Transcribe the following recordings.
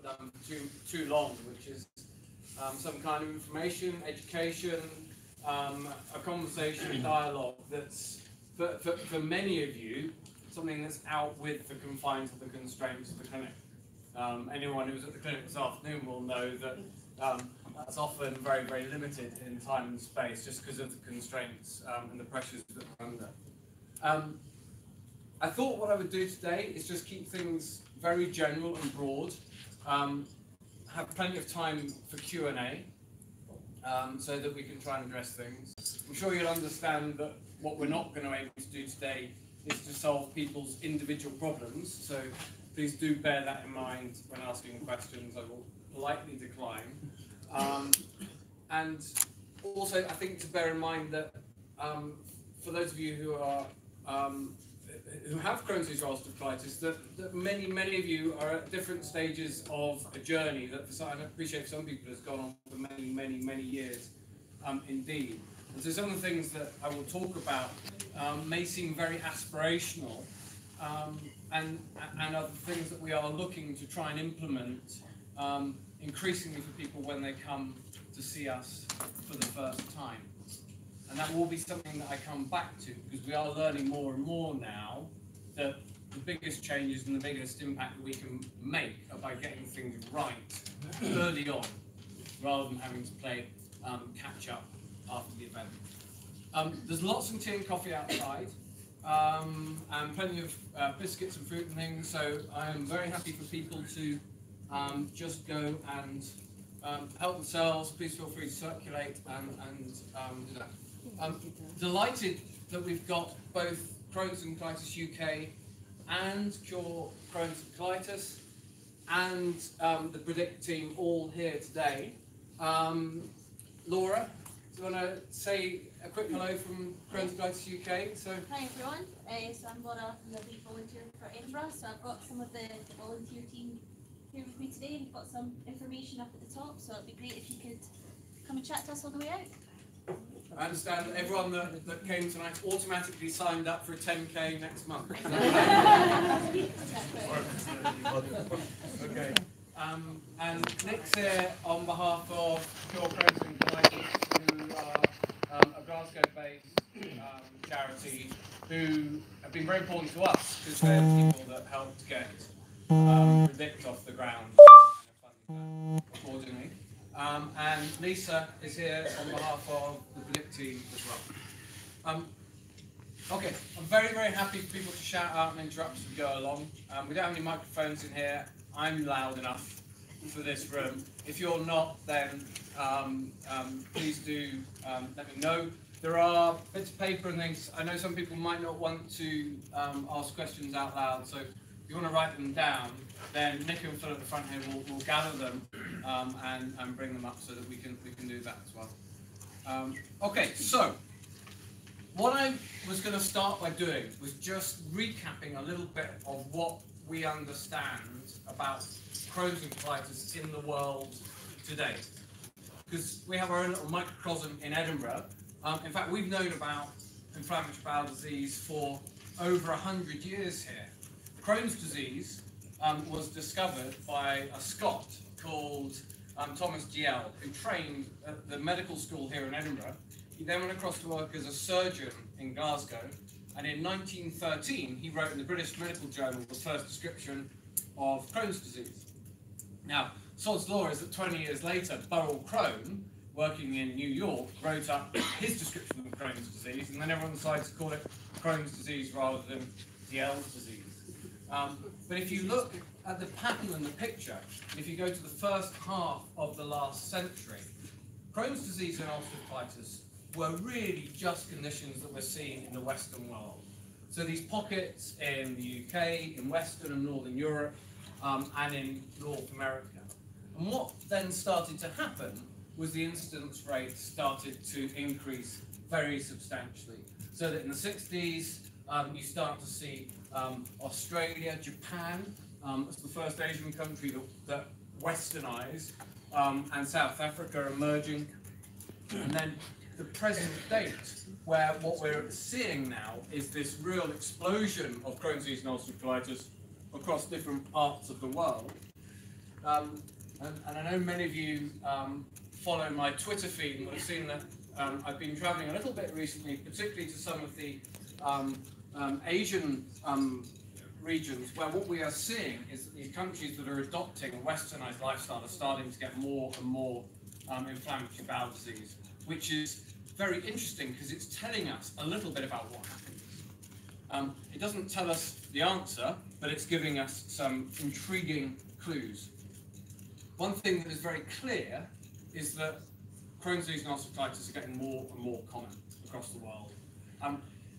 done for too long, which is some kind of information, education, a conversation, dialogue that's, for many of you, something that's out with the confines of the constraints of the clinic. Anyone who's at the clinic this afternoon will know that that's often very, very limited in time and space just because of the constraints and the pressures that we're under. I thought what I would do today is just keep things very general and broad, have plenty of time for Q&A, so that we can try and address things. I'm sure you'll understand that what we're not going to be able to do today is to solve people's individual problems, so please do bear that in mind when asking questions. I will politely decline. And also, I think to bear in mind that for those of you who are who have Crohn's disease or ulcerative colitis, that many of you are at different stages of a journey that, for some, I appreciate for some people, has gone on for many years, indeed. And so some of the things that I will talk about may seem very aspirational, and are the things that we are looking to try and implement increasingly for people when they come to see us for the first time. And that will be something that I come back to, because we are learning more and more now that the biggest changes and the biggest impact that we can make are by getting things right early on, rather than having to play catch up after the event. There's lots of tea and coffee outside, and plenty of biscuits and fruit and things, so I am very happy for people to just go and help themselves. Please feel free to circulate and do that. I'm delighted that we've got both Crohn's and Colitis UK and Cure Crohn's and Colitis and the Predict team all here today. Laura, do you want to say a quick hello from Crohn's and Colitis UK? So, hi everyone, so I'm Laura, I'm the lead volunteer for Edinburgh, so I've got some of the volunteer team here with me today, and we've got some information up at the top, so it'd be great if you could come and chat to us on the way out. I understand that everyone that came tonight automatically signed up for a 10k next month. Okay. And Nick's here on behalf of Cure Crohn's and Colitis, who are a Glasgow-based charity who have been very important to us because they're the people that helped get Predict off the ground accordingly. And Lisa is here on behalf of the Predict team as well. Okay, I'm very happy for people to shout out and interrupt as we go along. We don't have any microphones in here. I'm loud enough for this room. If you're not, then please do let me know. There are bits of paper and things. I know some people might not want to ask questions out loud, so if you want to write them down, then Nick and Phil at the front here will gather them and bring them up so that we can do that as well. Okay, so what I was going to start by doing was just recapping a little bit of what we understand about Crohn's and colitis in the world today, because we have our own little microcosm in Edinburgh. In fact, we've known about inflammatory bowel disease for over 100 years here. Crohn's disease was discovered by a Scot called Thomas Giel, who trained at the medical school here in Edinburgh. He then went across to work as a surgeon in Glasgow, and in 1913 he wrote in the British Medical Journal the first description of Crohn's disease. Now, sod's law is that 20 years later, Burrell Crone, working in New York, wrote up his description of Crohn's disease, and then everyone decided to call it Crohn's disease rather than Giel's disease. But if you look at the pattern and the picture, and if you go to the first half of the last century, Crohn's disease and ulcerative colitis were really just conditions that we're seeing in the Western world. So these pockets in the UK, in Western and Northern Europe, and in North America. And what then started to happen was the incidence rate started to increase very substantially. So that in the 60s, you start to see Australia, Japan, as the first Asian country that westernized, and South Africa emerging. And then the present date, where what we're seeing now is this real explosion of Crohn's disease and ulcerative colitis across different parts of the world. and I know many of you follow my Twitter feed and will have seen that I've been traveling a little bit recently, particularly to some of the Asian regions, where what we are seeing is that these countries that are adopting a westernized lifestyle are starting to get more and more inflammatory bowel disease, which is very interesting because it's telling us a little bit about what happens. It doesn't tell us the answer, but it's giving us some intriguing clues. One thing that is very clear is that Crohn's disease and ulcerative colitis are getting more and more common across the world.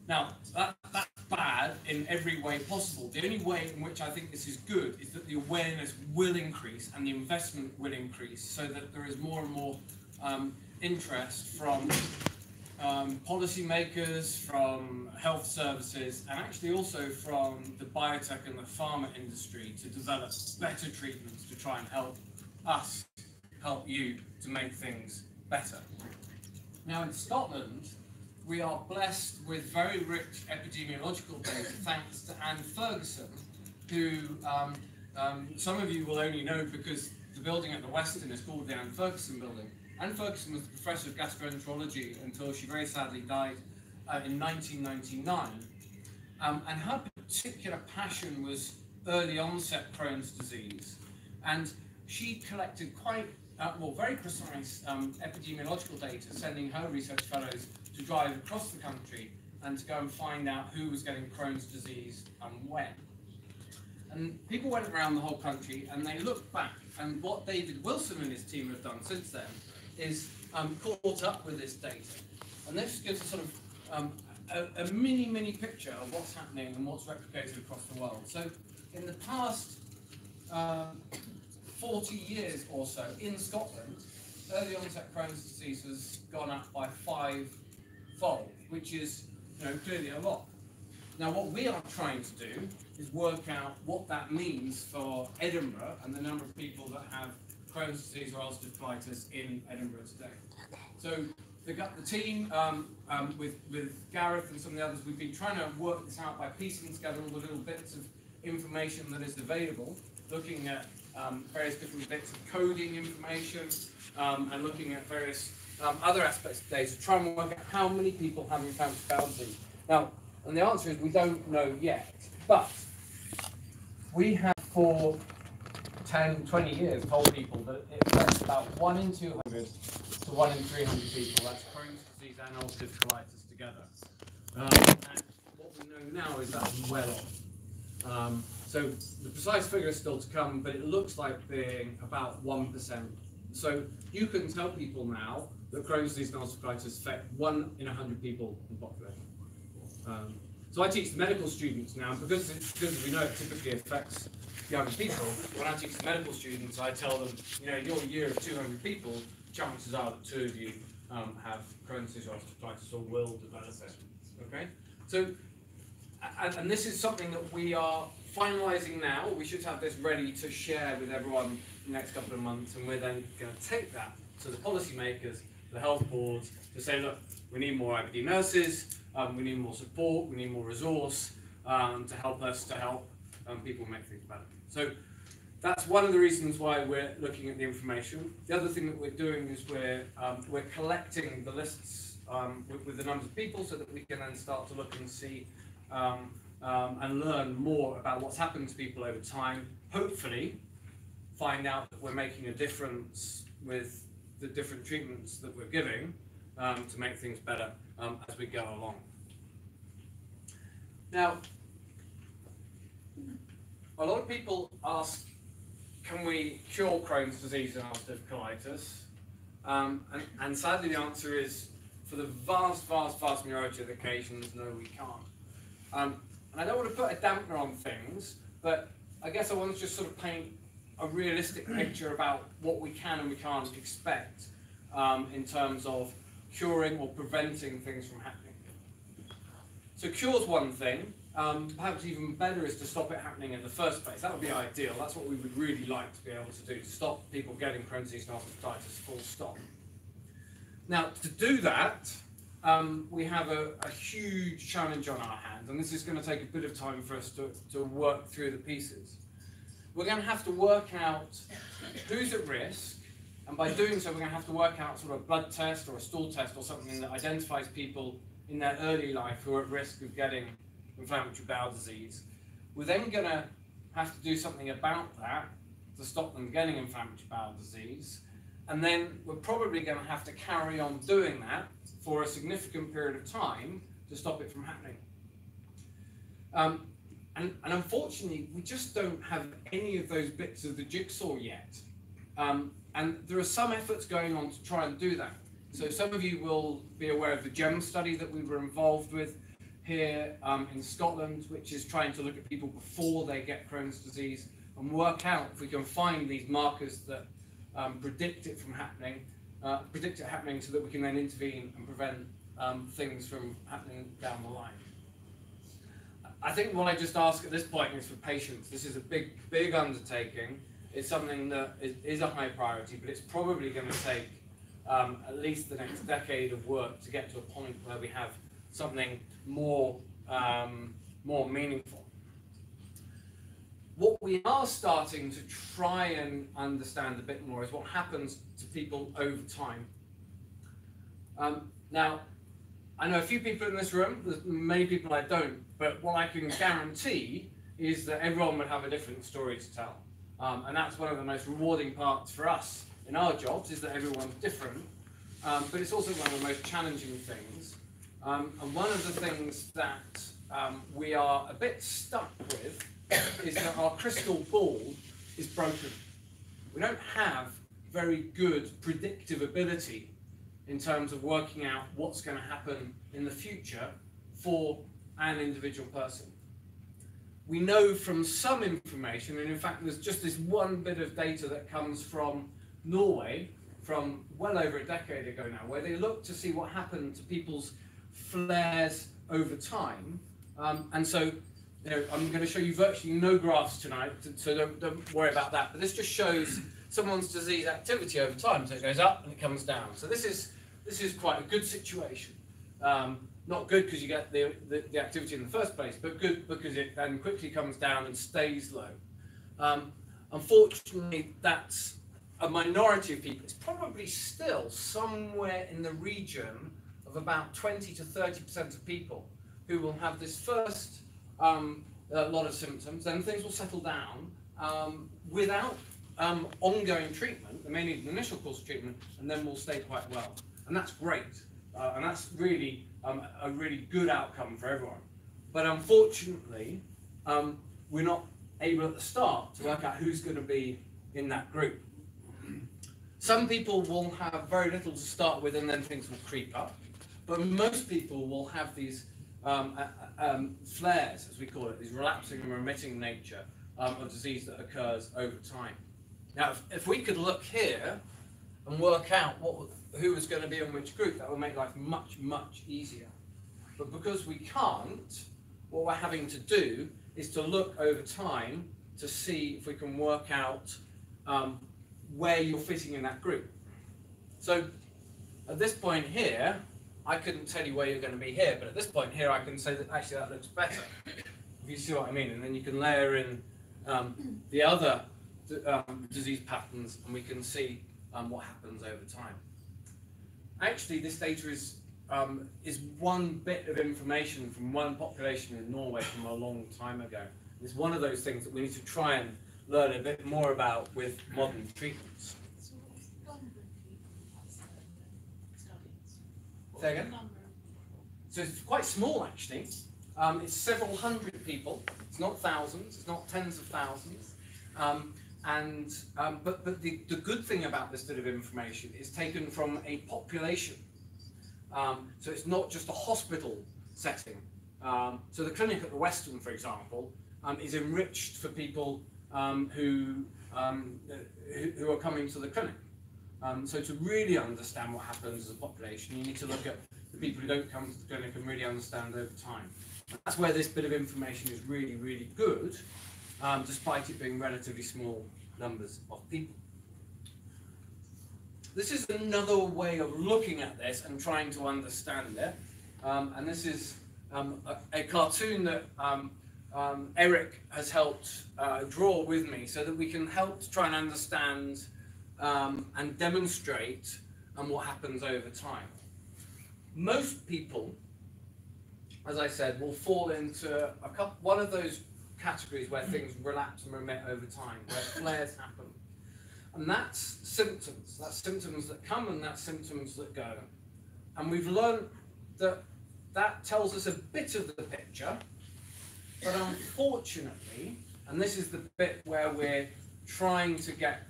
Now, that's bad in every way possible. The only way in which I think this is good is that the awareness will increase and the investment will increase, so that there is more and more interest from policymakers, from health services, and actually also from the biotech and the pharma industry to develop better treatments to try and help us, help you to make things better. Now in Scotland, we are blessed with very rich epidemiological data thanks to Anne Ferguson, who some of you will only know because the building at the Westin is called the Anne Ferguson building. Anne Ferguson was the professor of gastroenterology until she very sadly died in 1999. And her particular passion was early onset Crohn's disease. And she collected quite, very precise epidemiological data, sending her research fellows to drive across the country and to go and find out who was getting Crohn's disease and when. And people went around the whole country and they looked back, and what David Wilson and his team have done since then is caught up with this data. And this gives us sort of a mini picture of what's happening and what's replicated across the world. So in the past 40 years or so in Scotland, early onset Crohn's disease has gone up by 5-fold, which is clearly a lot. Now what we are trying to do is work out what that means for Edinburgh and the number of people that have Crohn's disease or ulcerative colitis in Edinburgh today. So the team with Gareth and some of the others, we've been trying to work this out by piecing together all the little bits of information that is available, looking at various different bits of coding information and looking at various other aspects of data to try and work out how many people have inflammatory bowel disease. Now, and the answer is we don't know yet, but we have for 10, 20 years told people that it affects about 1 in 200 to 1 in 300 people. That's Crohn's disease and ulcerative colitis together. And what we know now is that's well off. So the precise figure is still to come, but it looks like being about 1%. So you can tell people now that Crohn's disease and ulcerative colitis affect 1 in 100 people in the population. So I teach the medical students now, because we know it typically affects young people. When I teach the medical students, I tell them, in your year of 200 people, chances are that 2 of you have Crohn's disease or ulcerative colitis or will develop it. Okay? So, and this is something that we are finalising now. We should have this ready to share with everyone in the next couple of months, and we're then going to take that to the policymakers, the health boards, to say, look, we need more IBD nurses, we need more support, we need more resource to help us to help people make things better. So that's one of the reasons why we're looking at the information. The other thing that we're doing is we're collecting the lists with the numbers of people, so that we can then start to look and see and learn more about what's happened to people over time. Hopefully find out that we're making a difference with the different treatments that we're giving to make things better as we go along. Now, a lot of people ask, can we cure Crohn's disease and ulcerative colitis? And sadly the answer is, for the vast majority of occasions, no, we can't. And I don't want to put a dampener on things, but I guess I want to just sort of paint a realistic picture about what we can and we can't expect in terms of curing or preventing things from happening. So cure's one thing. Perhaps even better is to stop it happening in the first place. That would be ideal. That's what we would really like to be able to do, to stop people getting Crohn's disease and ulcerative colitis, full stop. Now, to do that, we have a huge challenge on our hands, and this is going to take a bit of time for us to work through the pieces. we're going to have to work out who's at risk, and by doing so, we're going to have to work out sort of a blood test or a stool test or something that identifies people in their early life who are at risk of getting inflammatory bowel disease. We're then going to have to do something about that to stop them getting inflammatory bowel disease, and then we're probably going to have to carry on doing that for a significant period of time to stop it from happening. And unfortunately, we just don't have any of those bits of the jigsaw yet. And there are some efforts going on to try and do that. So some of you will be aware of the GEM study that we were involved with here in Scotland, which is trying to look at people before they get Crohn's disease and work out if we can find these markers that predict it from happening, predict it happening so that we can then intervene and prevent things from happening down the line. I think what I just ask at this point is for patience. This is a big undertaking. It's something that is a high priority, but it's probably going to take at least the next decade of work to get to a point where we have something more meaningful. What we are starting to try and understand a bit more is what happens to people over time. Now, I know a few people in this room, there's many people I don't, but what I can guarantee is that everyone would have a different story to tell. And that's one of the most rewarding parts for us in our jobs, is that everyone's different, but it's also one of the most challenging things. And one of the things that we are a bit stuck with is that our crystal ball is broken. We don't have very good predictive ability in terms of working out what's going to happen in the future for an individual person. We know from some information, and in fact there's just this one bit of data that comes from Norway from well over a decade ago now, where they looked to see what happened to people's flares over time. And so I'm going to show you virtually no graphs tonight, so don't worry about that. But this just shows someone's disease activity over time. So it goes up and it comes down. So this is quite a good situation. Not good because you get the activity in the first place, but good because it then quickly comes down and stays low. Unfortunately, that's a minority of people. It's probably still somewhere in the region of about 20 to 30% of people who will have this first lot of symptoms, then things will settle down without ongoing treatment. They may need an initial course of treatment, and then will stay quite well. And that's great. And that's really a really good outcome for everyone. But unfortunately, we're not able at the start to work out who's going to be in that group. Some people will have very little to start with, and then things will creep up. But most people will have these flares, as we call it, these relapsing and remitting nature of disease that occurs over time. Now, if we could look here and work out who was going to be in which group, that would make life much, much easier. But because we can't, what we're having to do is to look over time to see if we can work out where you're fitting in that group. So at this point here, I couldn't tell you where you're going to be here, but at this point here I can say that actually that looks better, if you see what I mean. And then you can layer in the other disease patterns, and we can see what happens over time. Actually, this data is one bit of information from one population in Norway from a long time ago. It's one of those things that we need to try and learn a bit more about with modern treatments. Say again? So it's quite small, actually. It's several hundred people. It's not thousands. It's not tens of thousands. But the good thing about this bit of information is taken from a population. So it's not just a hospital setting. So the clinic at the Western, for example, is enriched for people who are coming to the clinic. So to really understand what happens as a population, you need to look at the people who don't come to the clinic and really understand over time. That's where this bit of information is really, really good, despite it being relatively small numbers of people. This is another way of looking at this and trying to understand it. And this is a cartoon that Eric has helped draw with me so that we can help to try and understand and demonstrate what happens over time. Most people, as I said, will fall into one of those categories where things relapse and remit over time, where flares happen. And that's symptoms that come and that's symptoms that go. And we've learned that that tells us a bit of the picture, but unfortunately, and this is the bit where we're trying to get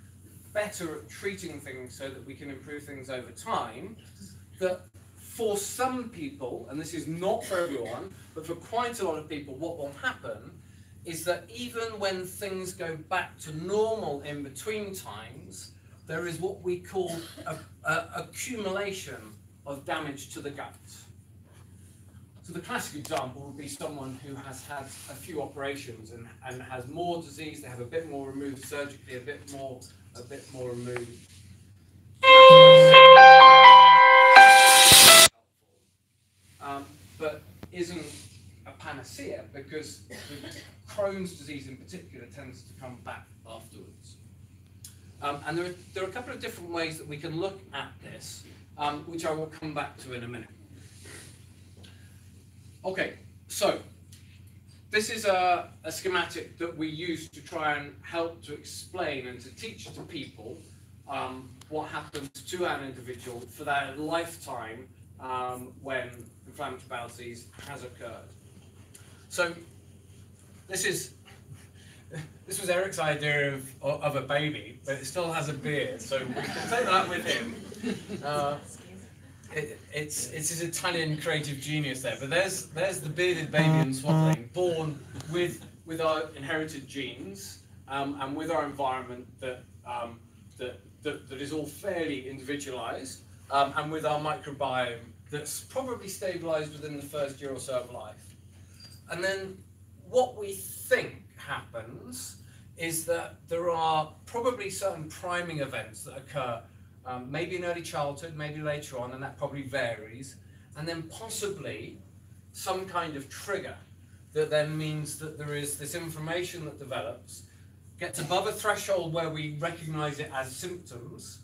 better at treating things so that we can improve things over time, that for some people, and this is not for everyone, but for quite a lot of people, what will happen is that even when things go back to normal in between times, there is what we call accumulation of damage to the gut. So the classic example would be someone who has had a few operations and has more disease, they have a bit more removed surgically, a bit more removed. But isn't a panacea, because Crohn's disease in particular tends to come back afterwards. And there are a couple of different ways that we can look at this, which I will come back to in a minute. Okay, so this is a schematic that we use to try and help to explain and to teach to people what happens to an individual for their lifetime when inflammatory bowel disease has occurred. So this was Eric's idea of a baby, but it still has a beard, so we can take that with him. It's his Italian creative genius there, but there's the bearded baby in swaddling, born with our inherited genes and with our environment that is all fairly individualized, and with our microbiome that's probably stabilized within the first year or so of life. And then what we think happens is that there are probably certain priming events that occur, maybe in early childhood, maybe later on, and that probably varies, and then possibly some kind of trigger that then means that there is this inflammation that develops, gets above a threshold where we recognize it as symptoms,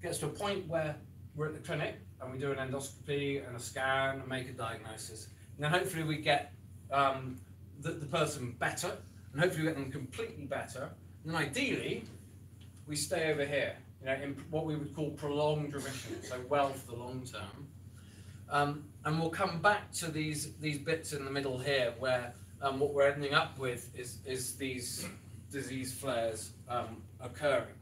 gets to a point where we're at the clinic and we do an endoscopy and a scan and make a diagnosis. And then hopefully we get the person better, and hopefully we get them completely better. And then ideally, we stay over here, in what we would call prolonged remission, so well for the long term. And we'll come back to these bits in the middle here where what we're ending up with is these disease flares occurring.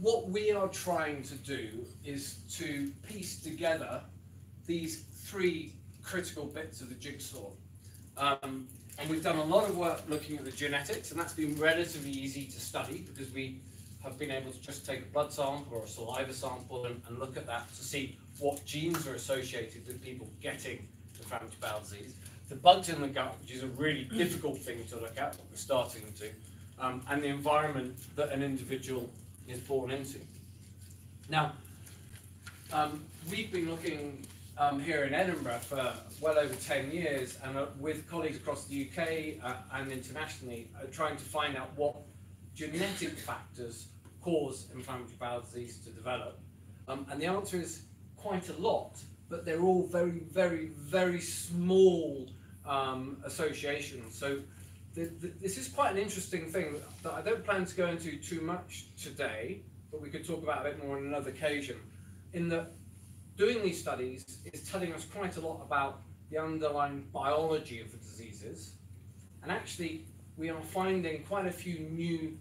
What we are trying to do is to piece together these three critical bits of the jigsaw. And we've done a lot of work looking at the genetics, and that's been relatively easy to study because we have been able to just take a blood sample or a saliva sample and look at that to see what genes are associated with people getting inflammatory bowel disease. The bugs in the gut, which is a really difficult thing to look at, but we're starting to, and the environment that an individual is born into. Now, we've been looking here in Edinburgh for well over 10 years, and with colleagues across the UK and internationally, trying to find out what genetic factors cause inflammatory bowel disease to develop. And the answer is quite a lot, but they're all very, very, very small associations. So this is quite an interesting thing that I don't plan to go into too much today, but we could talk about a bit more on another occasion. In that doing these studies is telling us quite a lot about the underlying biology of the diseases, and actually we are finding quite a few new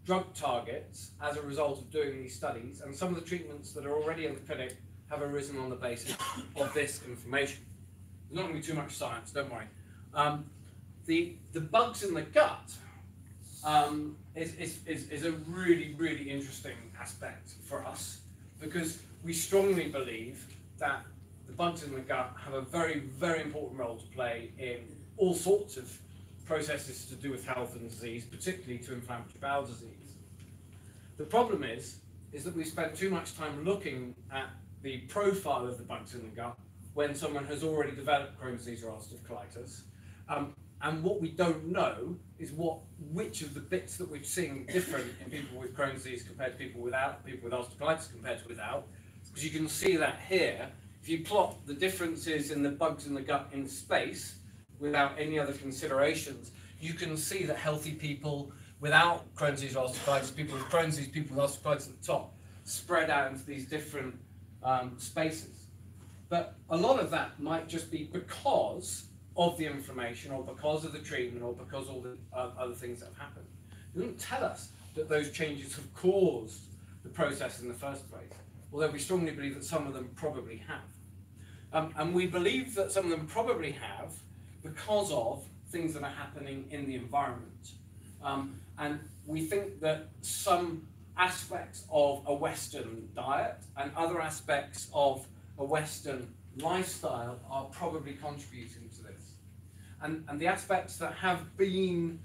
drug targets as a result of doing these studies, and some of the treatments that are already in the clinic have arisen on the basis of this information. There's not going to be too much science, don't worry. The bugs in the gut is a really, really interesting aspect for us, because we strongly believe that the bugs in the gut have a very, very important role to play in all sorts of processes to do with health and disease, particularly to inflammatory bowel disease. The problem is that we spend too much time looking at the profile of the bugs in the gut when someone has already developed Crohn's disease or ulcerative colitis. And what we don't know is which of the bits that we're seeing different in people with Crohn's disease compared to people without, people with ulcerative colitis compared to without. Because you can see that here. If you plot the differences in the bugs in the gut in space without any other considerations, you can see that healthy people without Crohn's disease or ulcerative colitis, people with Crohn's disease, people with ulcerative colitis at the top, spread out into these different spaces. But a lot of that might just be because of the inflammation, or because of the treatment, or because of all the other things that have happened. It doesn't tell us that those changes have caused the process in the first place, although we strongly believe that some of them probably have. And we believe that some of them probably have because of things that are happening in the environment. And we think that some aspects of a Western diet and other aspects of a Western lifestyle are probably contributing to this. And the aspects that have been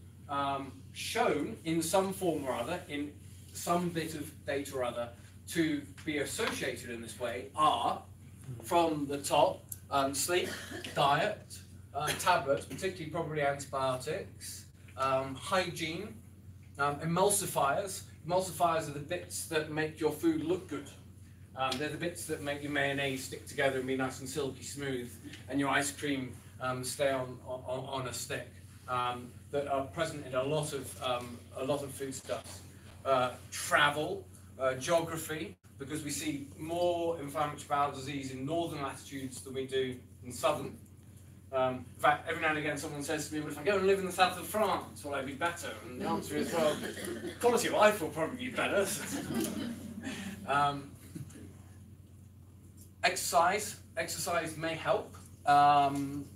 shown in some form or other, in some bit of data or other, to be associated in this way are, from the top, sleep, diet, tablets, particularly probably antibiotics, hygiene, emulsifiers. Emulsifiers are the bits that make your food look good. They're the bits that make your mayonnaise stick together and be nice and silky smooth, and your ice cream stay on a stick. That are present in a lot of foodstuffs. Travel, geography, because we see more inflammatory bowel disease in northern latitudes than we do in southern. In fact, every now and again someone says to me, well, if I go and live in the south of France, will I be better? And the answer is, well, quality of life will probably be better. Exercise may help.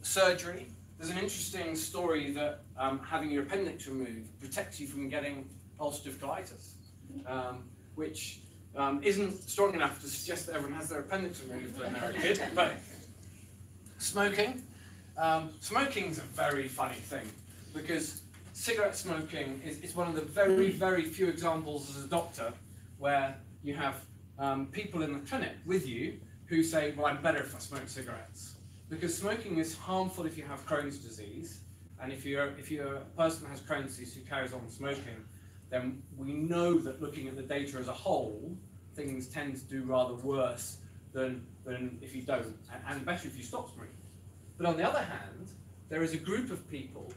Surgery. There's an interesting story that having your appendix removed protects you from getting ulcerative colitis, which isn't strong enough to suggest that everyone has their appendix removed when they're a kid. But smoking. Smoking is a very funny thing, because cigarette smoking is one of the very, very few examples as a doctor where you have people in the clinic with you who say, well, I'm better if I smoke cigarettes. Because smoking is harmful if you have Crohn's disease, and if you're a person who has Crohn's disease who carries on smoking, then we know that looking at the data as a whole, things tend to do rather worse than if you don't, and better if you stop smoking. But on the other hand, there is a group of people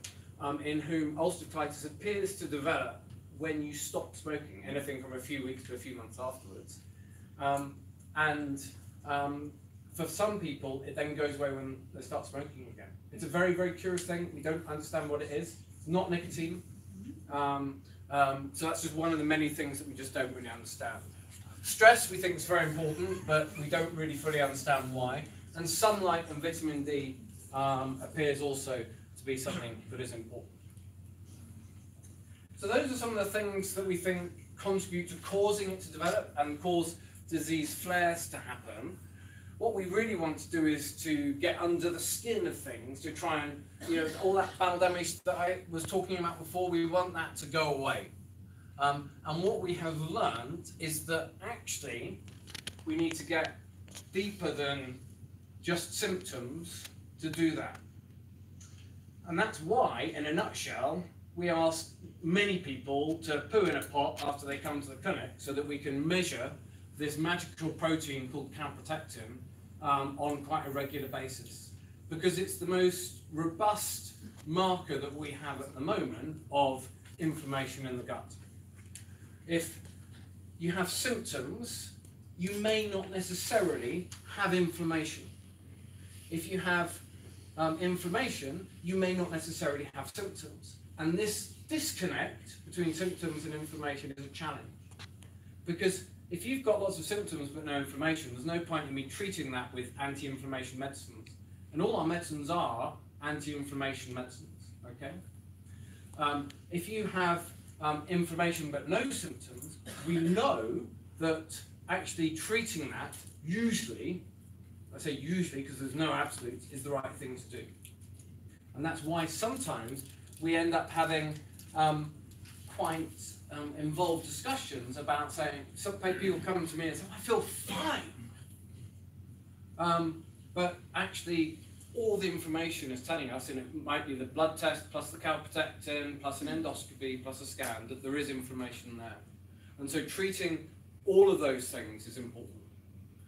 in whom ulcerative colitis appears to develop when you stop smoking, anything from a few weeks to a few months afterwards. For some people, it then goes away when they start smoking again. It's a very, very curious thing. We don't understand what it is. It's not nicotine. So that's just one of the many things that we just don't really understand. Stress, we think, is very important, but we don't really fully understand why. And sunlight and vitamin D appears also to be something that is important. So those are some of the things that we think contribute to causing it to develop and cause disease flares to happen. What we really want to do is to get under the skin of things, to try and, all that bowel damage that I was talking about before, we want that to go away. And what we have learned is that actually we need to get deeper than just symptoms to do that. And that's why, in a nutshell, we ask many people to poo in a pot after they come to the clinic so that we can measure this magical protein called calprotectin on quite a regular basis, because it's the most robust marker that we have at the moment of inflammation in the gut. If you have symptoms, you may not necessarily have inflammation. If you have inflammation, you may not necessarily have symptoms. And this disconnect between symptoms and inflammation is a challenge, because if you've got lots of symptoms but no inflammation, there's no point in me treating that with anti-inflammation medicines. And all our medicines are anti-inflammation medicines, okay? If you have inflammation but no symptoms, we know that actually treating that usually, I say usually because there's no absolutes, is the right thing to do. And that's why sometimes we end up having quite involved discussions about saying, some people come to me and say, I feel fine. but actually all the information is telling us, and it might be the blood test plus the calprotectin plus an endoscopy plus a scan, that there is information there. And so treating all of those things is important.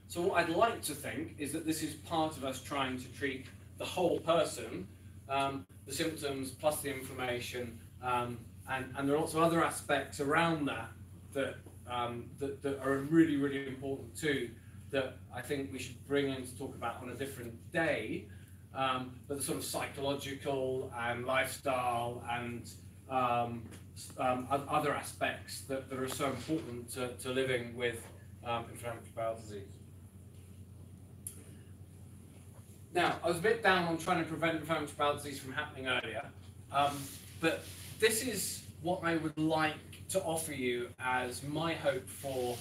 So what I'd like to think is that this is part of us trying to treat the whole person, the symptoms plus the information, and there are lots of other aspects around that that are really, really important too, that I think we should bring in to talk about on a different day, but the sort of psychological and lifestyle and other aspects that are so important to living with inflammatory bowel disease. Now, I was a bit down on trying to prevent inflammatory bowel disease from happening earlier, but this is what I would like to offer you as my hope for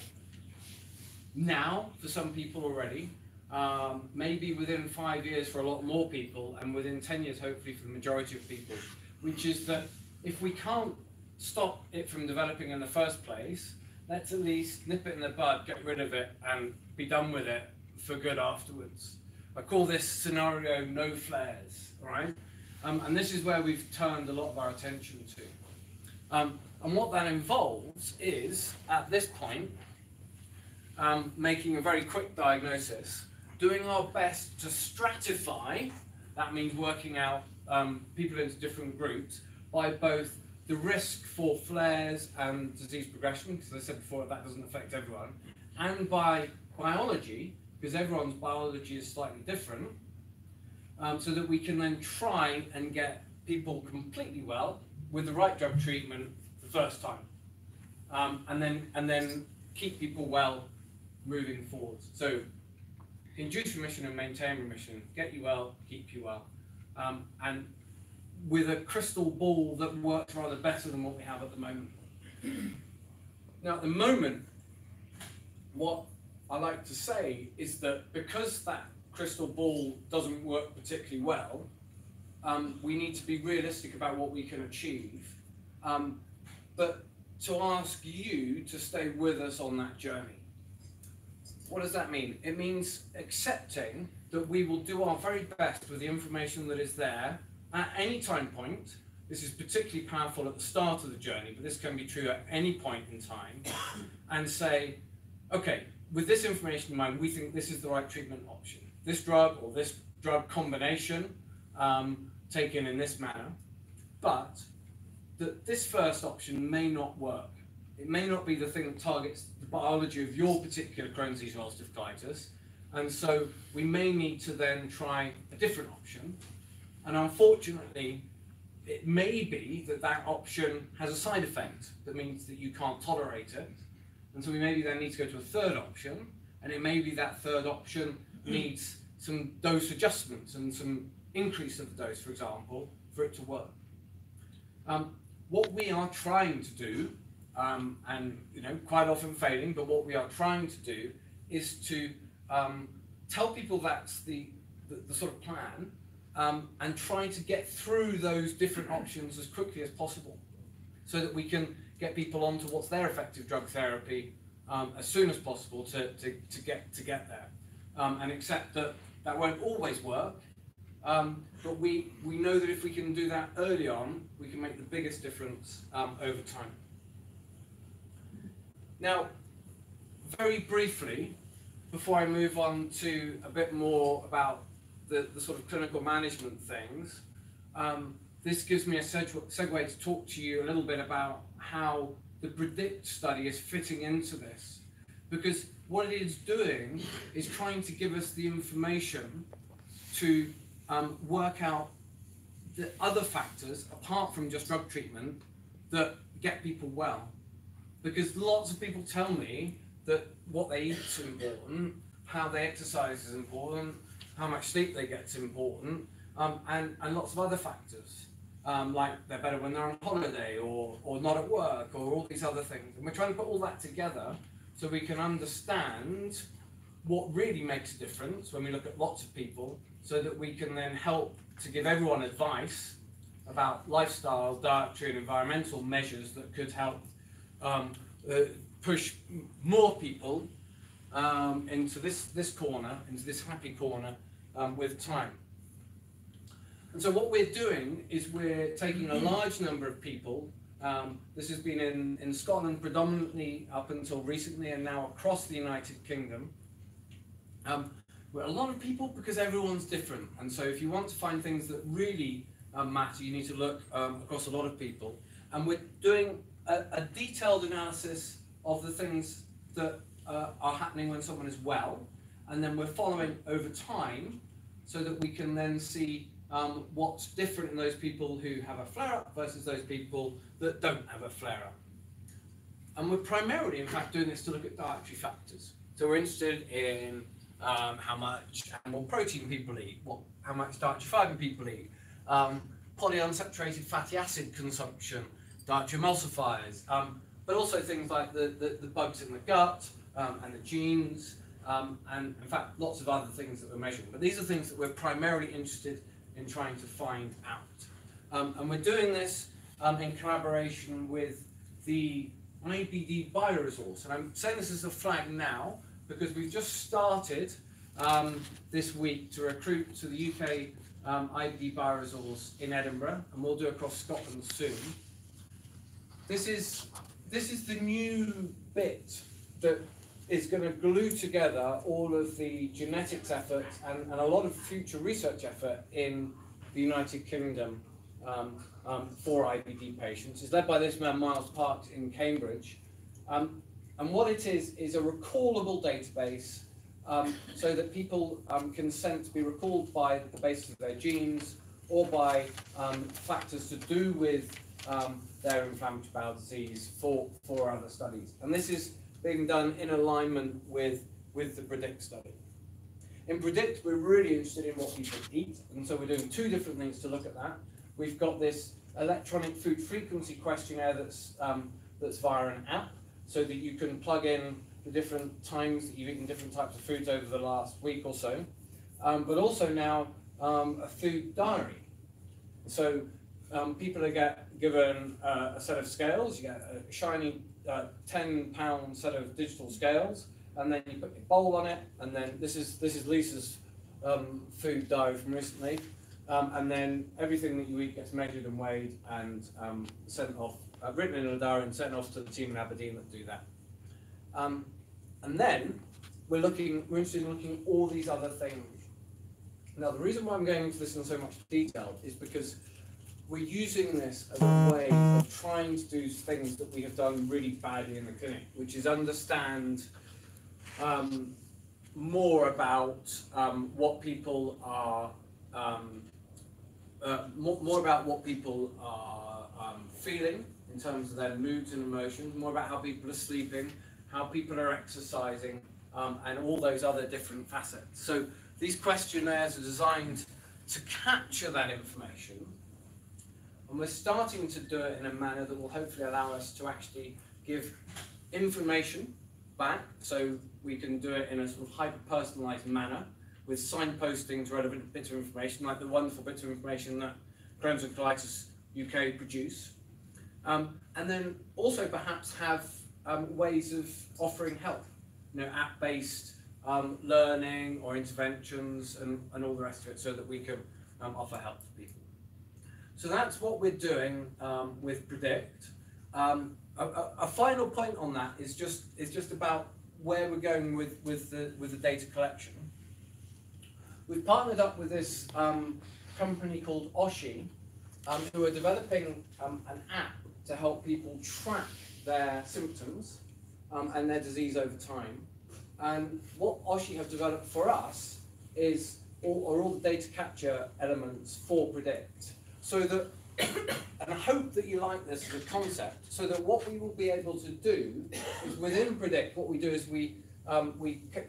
now, for some people already, maybe within 5 years for a lot more people, and within 10 years hopefully for the majority of people, which is that if we can't stop it from developing in the first place, let's at least nip it in the bud, get rid of it, and be done with it for good afterwards. I call this scenario no flares, all right? And this is where we've turned a lot of our attention to. And what that involves is, at this point, making a very quick diagnosis, doing our best to stratify, that means working out people into different groups, by both the risk for flares and disease progression, because as I said before, that doesn't affect everyone, and by biology, because everyone's biology is slightly different, so that we can then try and get people completely well with the right drug treatment the first time, and then keep people well moving forward. So induce remission and maintain remission, get you well, keep you well, and with a crystal ball that works rather better than what we have at the moment. Now at the moment, what I like to say is that because that crystal ball doesn't work particularly well, we need to be realistic about what we can achieve, but to ask you to stay with us on that journey. What does that mean? It means accepting that we will do our very best with the information that is there at any time point. This is particularly powerful at the start of the journey, but this can be true at any point in time, and say, okay, with this information in mind, we think this is the right treatment option. This drug or this drug combination taken in this manner, but that this first option may not work. It may not be the thing that targets the biology of your particular Crohn's disease or ulcerative colitis, and so we may need to then try a different option. And unfortunately, it may be that that option has a side effect that means that you can't tolerate it, and so we maybe then need to go to a third option, and it may be that third option needs some dose adjustments and some increase of the dose, for example, for it to work. What we are trying to do, and quite often failing, but what we are trying to do is to tell people that's the sort of plan, and try to get through those different options as quickly as possible, so that we can get people onto what's their effective drug therapy as soon as possible to get there, and accept that that won't always work, but we know that if we can do that early on, we can make the biggest difference over time. Now, very briefly, before I move on to a bit more about the sort of clinical management things, this gives me a segue to talk to you a little bit about how the PREDICT study is fitting into this. Because what it is doing is trying to give us the information to work out the other factors, apart from just drug treatment, that get people well. Because lots of people tell me that what they eat is important, how they exercise is important, how much sleep they get is important, and lots of other factors, like they're better when they're on holiday or not at work or all these other things. And we're trying to put all that together so we can understand what really makes a difference when we look at lots of people, so that we can then help to give everyone advice about lifestyle, dietary and environmental measures that could help push more people into this corner, into this happy corner, with time. And so what we're doing is we're taking a large number of people. This has been in Scotland predominantly up until recently, and now across the United Kingdom. We're a lot of people because everyone's different, and so if you want to find things that really matter, you need to look across a lot of people. And we're doing a detailed analysis of the things that are happening when someone is well, and then we're following over time so that we can then see what's different in those people who have a flare-up versus those people that don't have a flare-up. And we're primarily, in fact, doing this to look at dietary factors. So we're interested in how much animal protein people eat, how much dietary fibre people eat, polyunsaturated fatty acid consumption, dietary emulsifiers, but also things like the bugs in the gut and the genes, and in fact lots of other things that we're measuring. But these are things that we're primarily interested in trying to find out. And we're doing this in collaboration with the IBD bioresource. And I'm saying this as a flag now because we've just started this week to recruit to the UK IBD bioresource in Edinburgh, and we'll do across Scotland soon. This is the new bit that is going to glue together all of the genetics efforts and a lot of future research effort in the United Kingdom for IBD patients. It's led by this man, Miles Parks, in Cambridge. And what it is a recallable database so that people consent to be recalled by the basis of their genes or by factors to do with their inflammatory bowel disease for other studies. And this is being done in alignment with the PREDICT study. In PREDICT, we're really interested in what people eat, and so we're doing two different things to look at that. We've got this electronic food frequency questionnaire that's via an app, so that you can plug in the different times that you've eaten different types of foods over the last week or so, but also now a food diary. So people are given a set of scales. You get a shiny 10-pound set of digital scales, and then you put your bowl on it, and then this is Lisa's food diary from recently, and then everything that you eat gets measured and weighed and sent off, written in a diary and sent off to the team in Aberdeen that do that. And then we're interested in looking at all these other things. Now, the reason why I'm going into this in so much detail is because we're using this as a way of trying to do things that we have done really badly in the clinic, which is understand more about what people are feeling in terms of their moods and emotions, more about how people are sleeping, how people are exercising, and all those other different facets. So these questionnaires are designed to capture that information, and we're starting to do it in a manner that will hopefully allow us to actually give information back, so we can do it in a sort of hyper-personalised manner with signposting to relevant bits of information, like the wonderful bits of information that Crohn's and Colitis UK produce. And then also perhaps have ways of offering help, app-based learning or interventions and all the rest of it, so that we can offer help to people. So that's what we're doing with PREDICT. A final point on that is just about where we're going with the data collection. We've partnered up with this company called Oshi, who are developing an app to help people track their symptoms and their disease over time. And what Oshi have developed for us are all the data capture elements for PREDICT. So that, and I hope that you like this as a concept, so that what we will be able to do is within PREDICT, what we do is we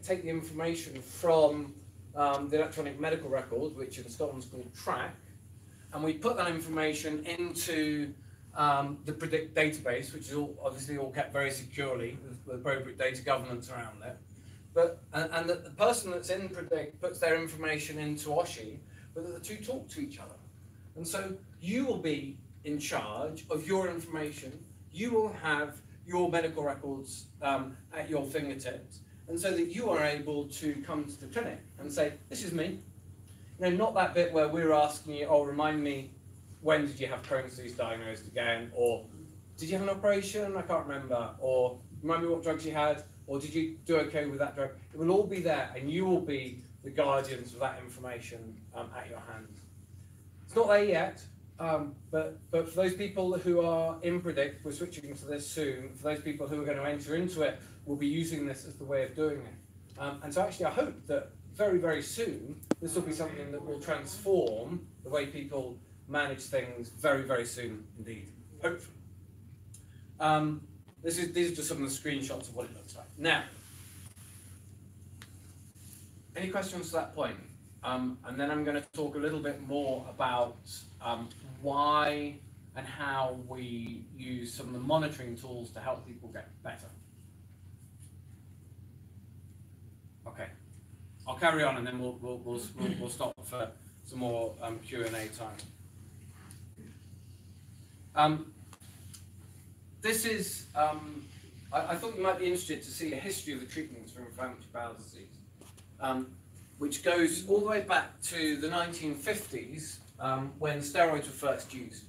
take the information from the electronic medical record, which in Scotland is called TRACK, and we put that information into the PREDICT database, which is obviously all kept very securely with appropriate data governance around it. And that the person that's in PREDICT puts their information into Oshi, but that the two talk to each other. And so you will be in charge of your information. You will have your medical records at your fingertips, and so that you are able to come to the clinic and say, this is me, You know, not that bit where we're asking you, oh, remind me, when did you have Crohn's disease diagnosed again? Or did you have an operation? I can't remember. Or remind me what drugs you had? Or did you do okay with that drug? It will all be there, and you will be the guardians of that information at your hand. It's not there yet, but for those people who are in Predict, we're switching to this soon. For those people who are going to enter into it, we'll be using this as the way of doing it. And so actually I hope that very, very soon, this will be something that will transform the way people manage things very, very soon indeed, hopefully. These are just some of the screenshots of what it looks like. Now, any questions to that point? And then I'm going to talk a little bit more about why and how we use some of the monitoring tools to help people get better. Okay, I'll carry on, and then we'll stop for some more Q&A time. This is, I thought you might be interested to see a history of the treatments for inflammatory bowel disease, which goes all the way back to the 1950s when steroids were first used.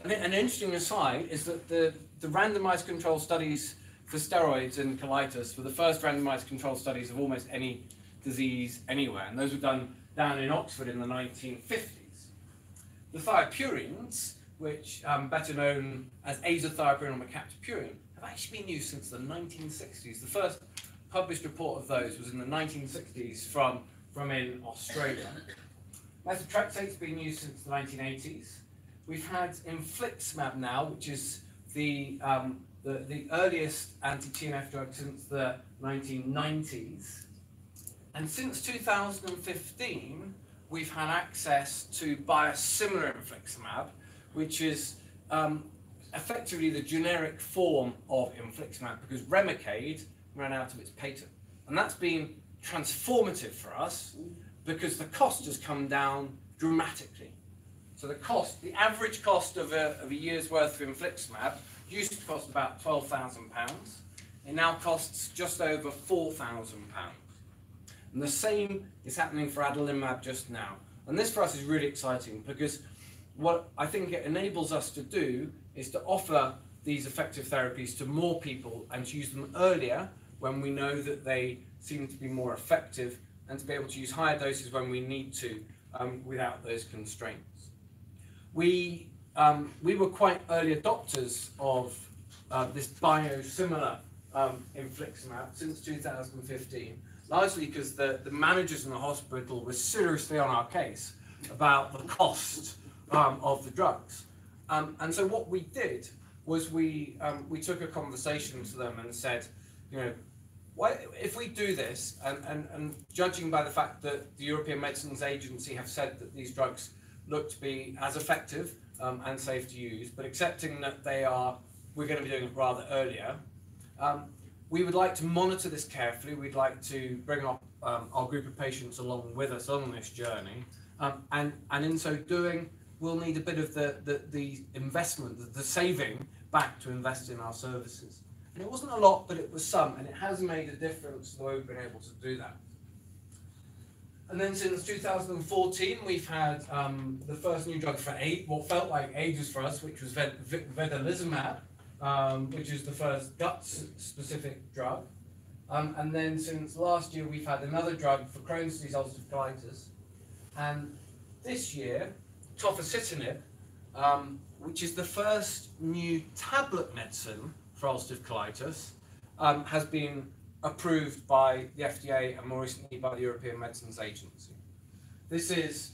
And an interesting aside is that the randomized control studies for steroids and colitis were the first randomized control studies of almost any disease anywhere, and those were done down in Oxford in the 1950s. The thiopurines, which better known as azathioprine or mercaptopurine, have actually been used since the 1960s. The first published report of those was in the 1960s from in Australia. Methotrexate's been used since the 1980s. We've had infliximab now, which is the earliest anti-TNF drug since the 1990s. And since 2015, we've had access to biosimilar infliximab, which is effectively the generic form of infliximab, because Remicade ran out of its patent. And that's been transformative for us because the cost has come down dramatically. So the average cost of a year's worth of infliximab used to cost about £12,000. It now costs just over £4,000. And the same is happening for adalimumab just now. And this for us is really exciting because what I think it enables us to do is to offer these effective therapies to more people and to use them earlier when we know that they seem to be more effective, and to be able to use higher doses when we need to without those constraints. We were quite early adopters of this biosimilar infliximab since 2015, largely because the managers in the hospital were seriously on our case about the cost of the drugs. And so what we did was we took a conversation to them and said, you know, if we do this, and judging by the fact that the European Medicines Agency have said that these drugs look to be as effective and safe to use, but accepting that we're going to be doing it rather earlier, we would like to monitor this carefully. We'd like to bring our group of patients along with us on this journey, and in so doing, we'll need a bit of the investment, the saving back to invest in our services. And it wasn't a lot, but it was some, and it has made a difference the way we've been able to do that. And then since 2014, we've had the first new drug for what felt like ages for us, which was vedolizumab, which is the first gut-specific drug. And then since last year, we've had another drug for Crohn's disease, ulcerative colitis. And this year, tofacitinib, which is the first new tablet medicine for ulcerative colitis, has been approved by the FDA and more recently by the European Medicines Agency. This is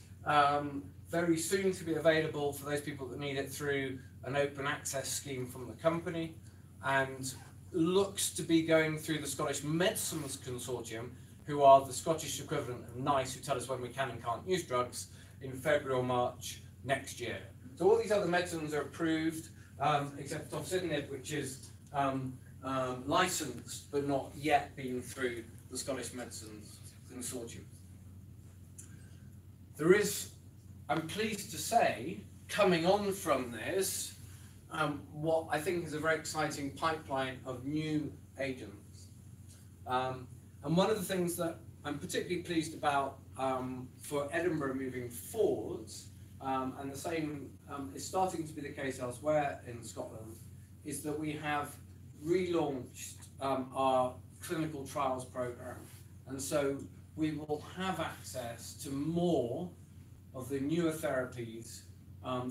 very soon to be available for those people that need it through an open access scheme from the company, and looks to be going through the Scottish Medicines Consortium, who are the Scottish equivalent of NICE, who tell us when we can and can't use drugs, in February or March next year. So all these other medicines are approved, except tofacitinib, which is licensed but not yet been through the Scottish Medicines Consortium. There is, I'm pleased to say, coming on from this, what I think is a very exciting pipeline of new agents. And one of the things that I'm particularly pleased about for Edinburgh moving forwards, and the same is starting to be the case elsewhere in Scotland, is that we have relaunched our clinical trials program. And so we will have access to more of the newer therapies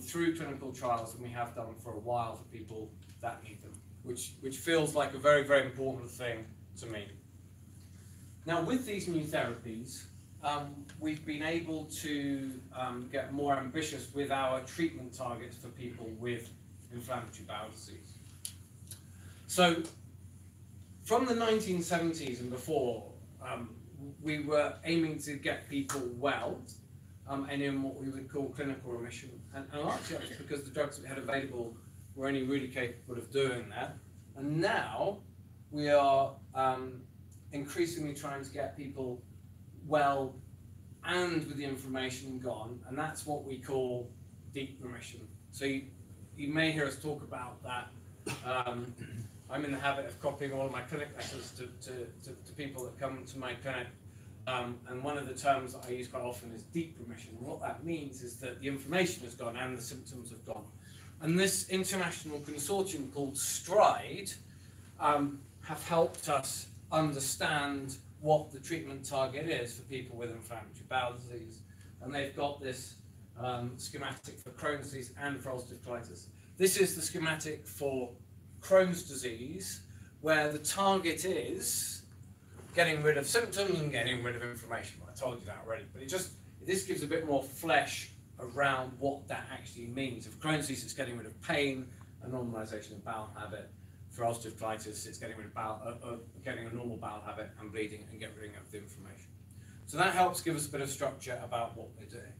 through clinical trials than we have done for a while for people that need them, which feels like a very, very important thing to me. Now, with these new therapies, we've been able to get more ambitious with our treatment targets for people with inflammatory bowel disease. So, from the 1970s and before, we were aiming to get people well and in what we would call clinical remission. And largely that's because the drugs that we had available were only really capable of doing that. And now we are increasingly trying to get people well and with the inflammation gone, and that's what we call deep remission. So you may hear us talk about that. I'm in the habit of copying all of my clinic lessons to people that come to my clinic, and one of the terms that I use quite often is deep remission. And what that means is that the inflammation has gone and the symptoms have gone. And this international consortium called STRIDE have helped us understand what the treatment target is for people with inflammatory bowel disease. And they've got this schematic for Crohn's disease and for ulcerative colitis. This is the schematic for Crohn's disease, where the target is getting rid of symptoms and getting rid of inflammation. Well, I told you that already, but this gives a bit more flesh around what that actually means. For Crohn's disease, it's getting rid of pain and normalization of bowel habit. For ulcerative colitis, it's getting rid of getting a normal bowel habit and bleeding and getting rid of the inflammation. So that helps give us a bit of structure about what we're doing.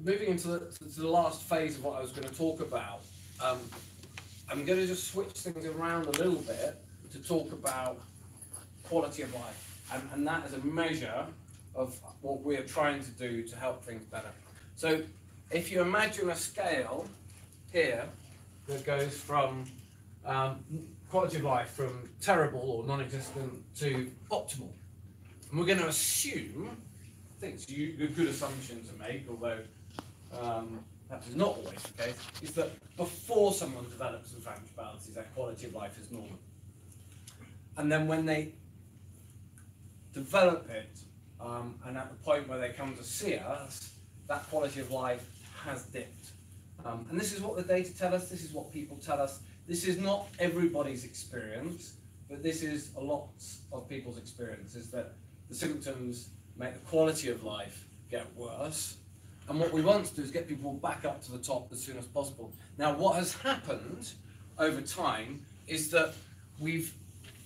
Moving into the last phase of what I was going to talk about, I'm going to just switch things around a little bit to talk about quality of life, and that is a measure of what we are trying to do to help things better. So if you imagine a scale here that goes from quality of life from terrible or non-existent to optimal, and we're going to assume, I think it's a good assumption to make, although that is not always the case, is that before someone develops inflammatory bowel disease, their quality of life is normal. And then when they develop it, and at the point where they come to see us, that quality of life has dipped. And this is what the data tell us, this is what people tell us. This is not everybody's experience, but this is a lot of people's experience, is that the symptoms make the quality of life get worse. And what we want to do is get people back up to the top as soon as possible. Now, what has happened over time is that we've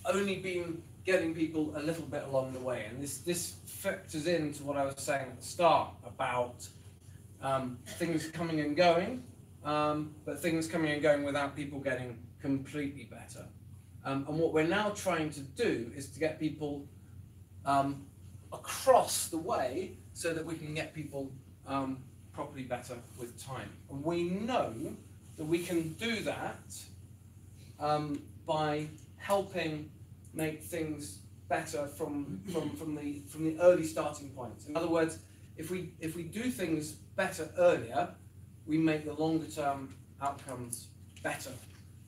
only been getting people a little bit along the way. And this factors into what I was saying at the start about things coming and going, but things coming and going without people getting completely better. And what we're now trying to do is to get people across the way so that we can get people properly better with time. And we know that we can do that by helping make things better from the early starting points. In other words, if we do things better earlier, we make the longer term outcomes better.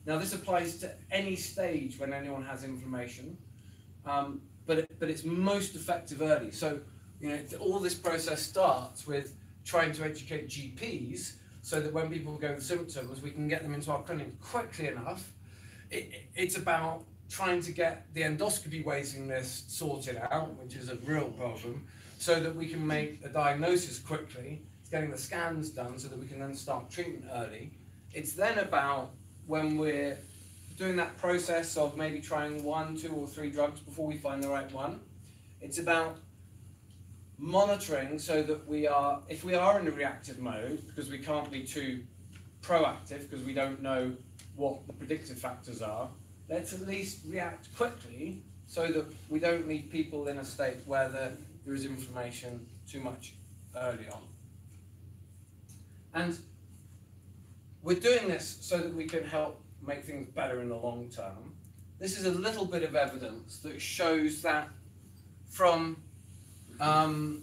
Now this applies to any stage when anyone has inflammation, but it's most effective early. So all this process starts with trying to educate GPs so that when people go with symptoms, we can get them into our clinic quickly enough. It's about trying to get the endoscopy waiting list sorted out, which is a real problem, so that we can make a diagnosis quickly. It's getting the scans done so that we can then start treatment early. It's then about when we're doing that process of maybe trying 1, 2, or 3 drugs before we find the right one. It's about monitoring so that if we are in a reactive mode, because we can't be too proactive because we don't know what the predictive factors are, let's at least react quickly so that we don't leave people in a state where there is inflammation too much early on. And we're doing this so that we can help make things better in the long term. this is a little bit of evidence that shows that from the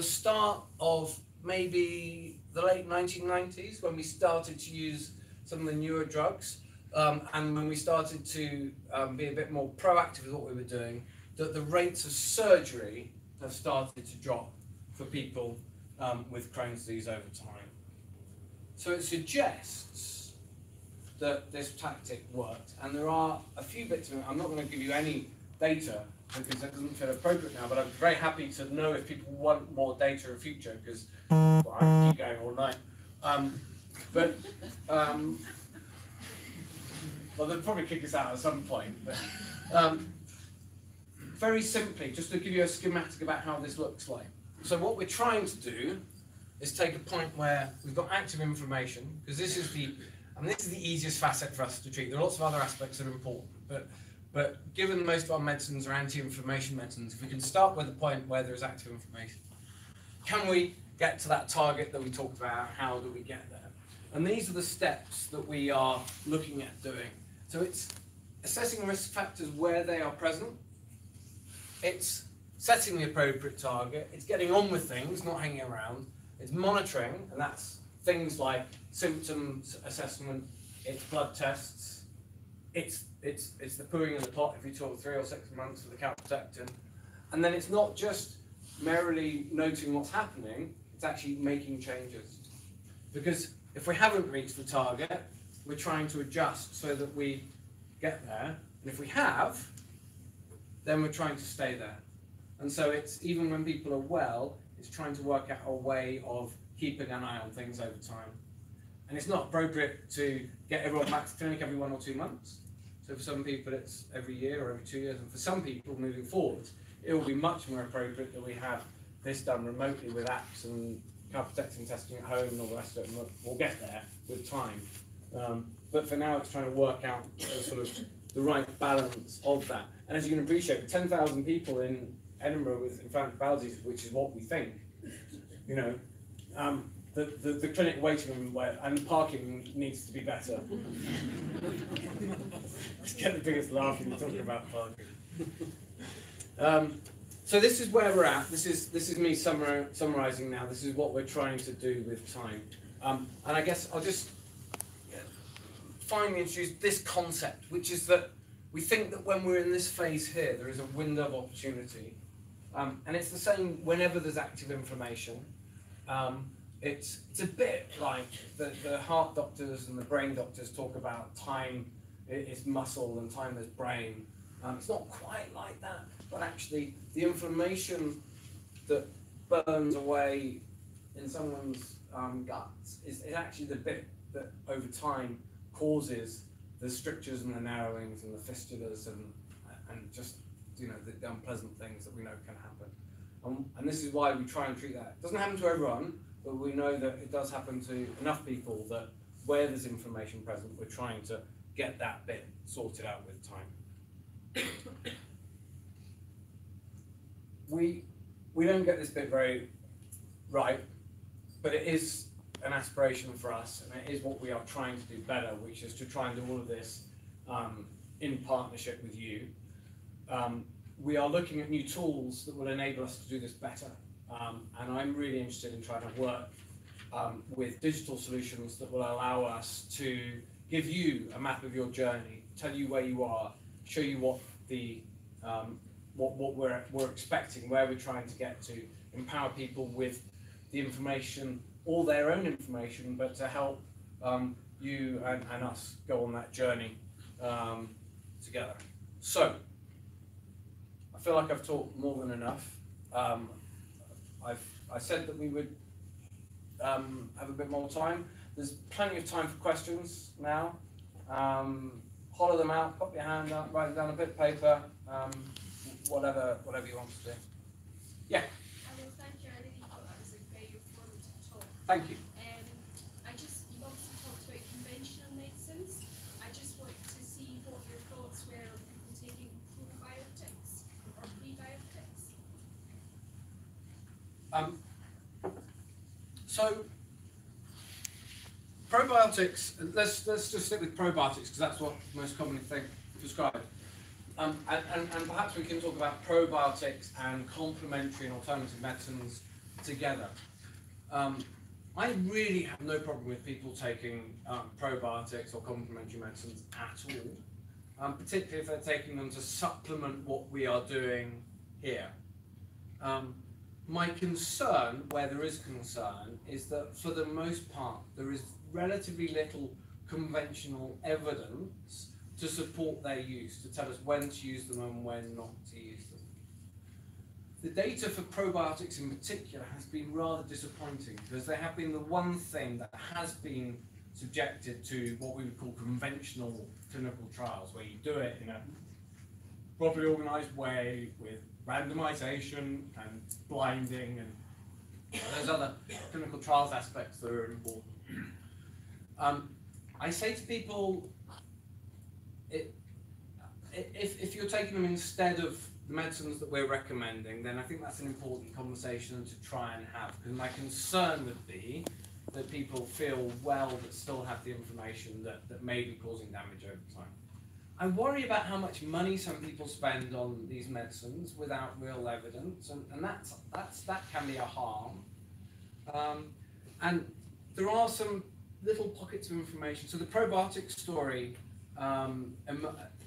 start of maybe the late 1990s, when we started to use some of the newer drugs, and when we started to be a bit more proactive with what we were doing, that the rates of surgery have started to drop for people with Crohn's disease over time. So it suggests that this tactic worked, and there are a few bits of it. I'm not going to give you any data because that doesn't feel appropriate now, but I'm very happy to know if people want more data in future, because well, I can keep going all night. Well, they'll probably kick us out at some point. But, very simply, just to give you a schematic about how this looks like. So what we're trying to do is take a point where we've got active inflammation, because this is the easiest facet for us to treat. There are lots of other aspects that are important, but given most of our medicines are anti-inflammation medicines, if we can start with the point where there is active inflammation, can we get to that target that we talked about? How do we get there? And these are the steps that we are looking at doing. So it's assessing risk factors where they are present. It's setting the appropriate target. It's getting on with things, not hanging around. It's monitoring, and that's things like symptoms assessment. It's blood tests. It's the pooing of the pot every 2 or 3 or 6 months for the calprotectin. And then it's not just merely noting what's happening, it's actually making changes. Because if we haven't reached the target, we're trying to adjust so that we get there. And if we have, then we're trying to stay there. And so it's, even when people are well, it's trying to work out a way of keeping an eye on things over time. And it's not appropriate to get everyone back to clinic every 1 or 2 months. So for some people it's every year or every 2 years, and for some people moving forward, it will be much more appropriate that we have this done remotely with apps and calprotectin testing at home and all the rest of it, and we'll get there with time. But for now, it's trying to work out sort of the right balance of that. And as you can appreciate, with 10,000 people in Edinburgh with inflammatory bowel disease, which is what we think, you know, the clinic waiting room and the parking needs to be better. Let's get the biggest laugh when you're talking about parking. So this is where we're at. This is me summarising now. This is what we're trying to do with time. And I guess I'll just finally introduce this concept, which is that we think that when we're in this phase here, there is a window of opportunity. And it's the same whenever there's active inflammation. It's a bit like the heart doctors and the brain doctors talk about time is muscle and time is brain. It's not quite like that, but actually the inflammation that burns away in someone's guts is actually the bit that over time causes the strictures and the narrowings and the fistulas and just, you know, the unpleasant things that we know can happen. And this is why we try and treat that. It doesn't happen to everyone, but we know that it does happen to enough people that where there's inflammation present, we're trying to get that bit sorted out with time. We don't get this bit very right, but it is an aspiration for us, and it is what we are trying to do better, which is to try and do all of this in partnership with you. We are looking at new tools that will enable us to do this better, and I'm really interested in trying to work with digital solutions that will allow us to give you a map of your journey, tell you where you are, show you what the what we're expecting, where we're trying to get to, empower people with the information, all their own information, but to help you and us go on that journey together. So, I feel like I've talked more than enough. I said that we would have a bit more time. There's plenty of time for questions now. Holler them out, pop your hand up, write it down on a bit of paper, whatever you want to do. Yeah. Thank you. I really thought that was a very informative talk. Thank you. You've obviously talked about conventional medicines. I just wanted to see what your thoughts were on people taking probiotics or prebiotics. So probiotics. Let's just stick with probiotics because that's what most commonly think prescribed. And perhaps we can talk about probiotics and complementary and alternative medicines together. I really have no problem with people taking probiotics or complementary medicines at all, particularly if they're taking them to supplement what we are doing here. My concern, where there is concern, is that for the most part there is relatively little conventional evidence to support their use, to tell us when to use them and when not to use them. The data for probiotics in particular has been rather disappointing, because they have been the one thing that has been subjected to what we would call conventional clinical trials, where you do it in a properly organised way with randomisation and blinding and those other clinical trials aspects that are important. I say to people, if you're taking them instead of the medicines that we're recommending, then I think that's an important conversation to try and have. Because my concern would be that people feel well but still have the information that may be causing damage over time. I worry about how much money some people spend on these medicines without real evidence, and that can be a harm. And there are some little pockets of information. So the probiotic story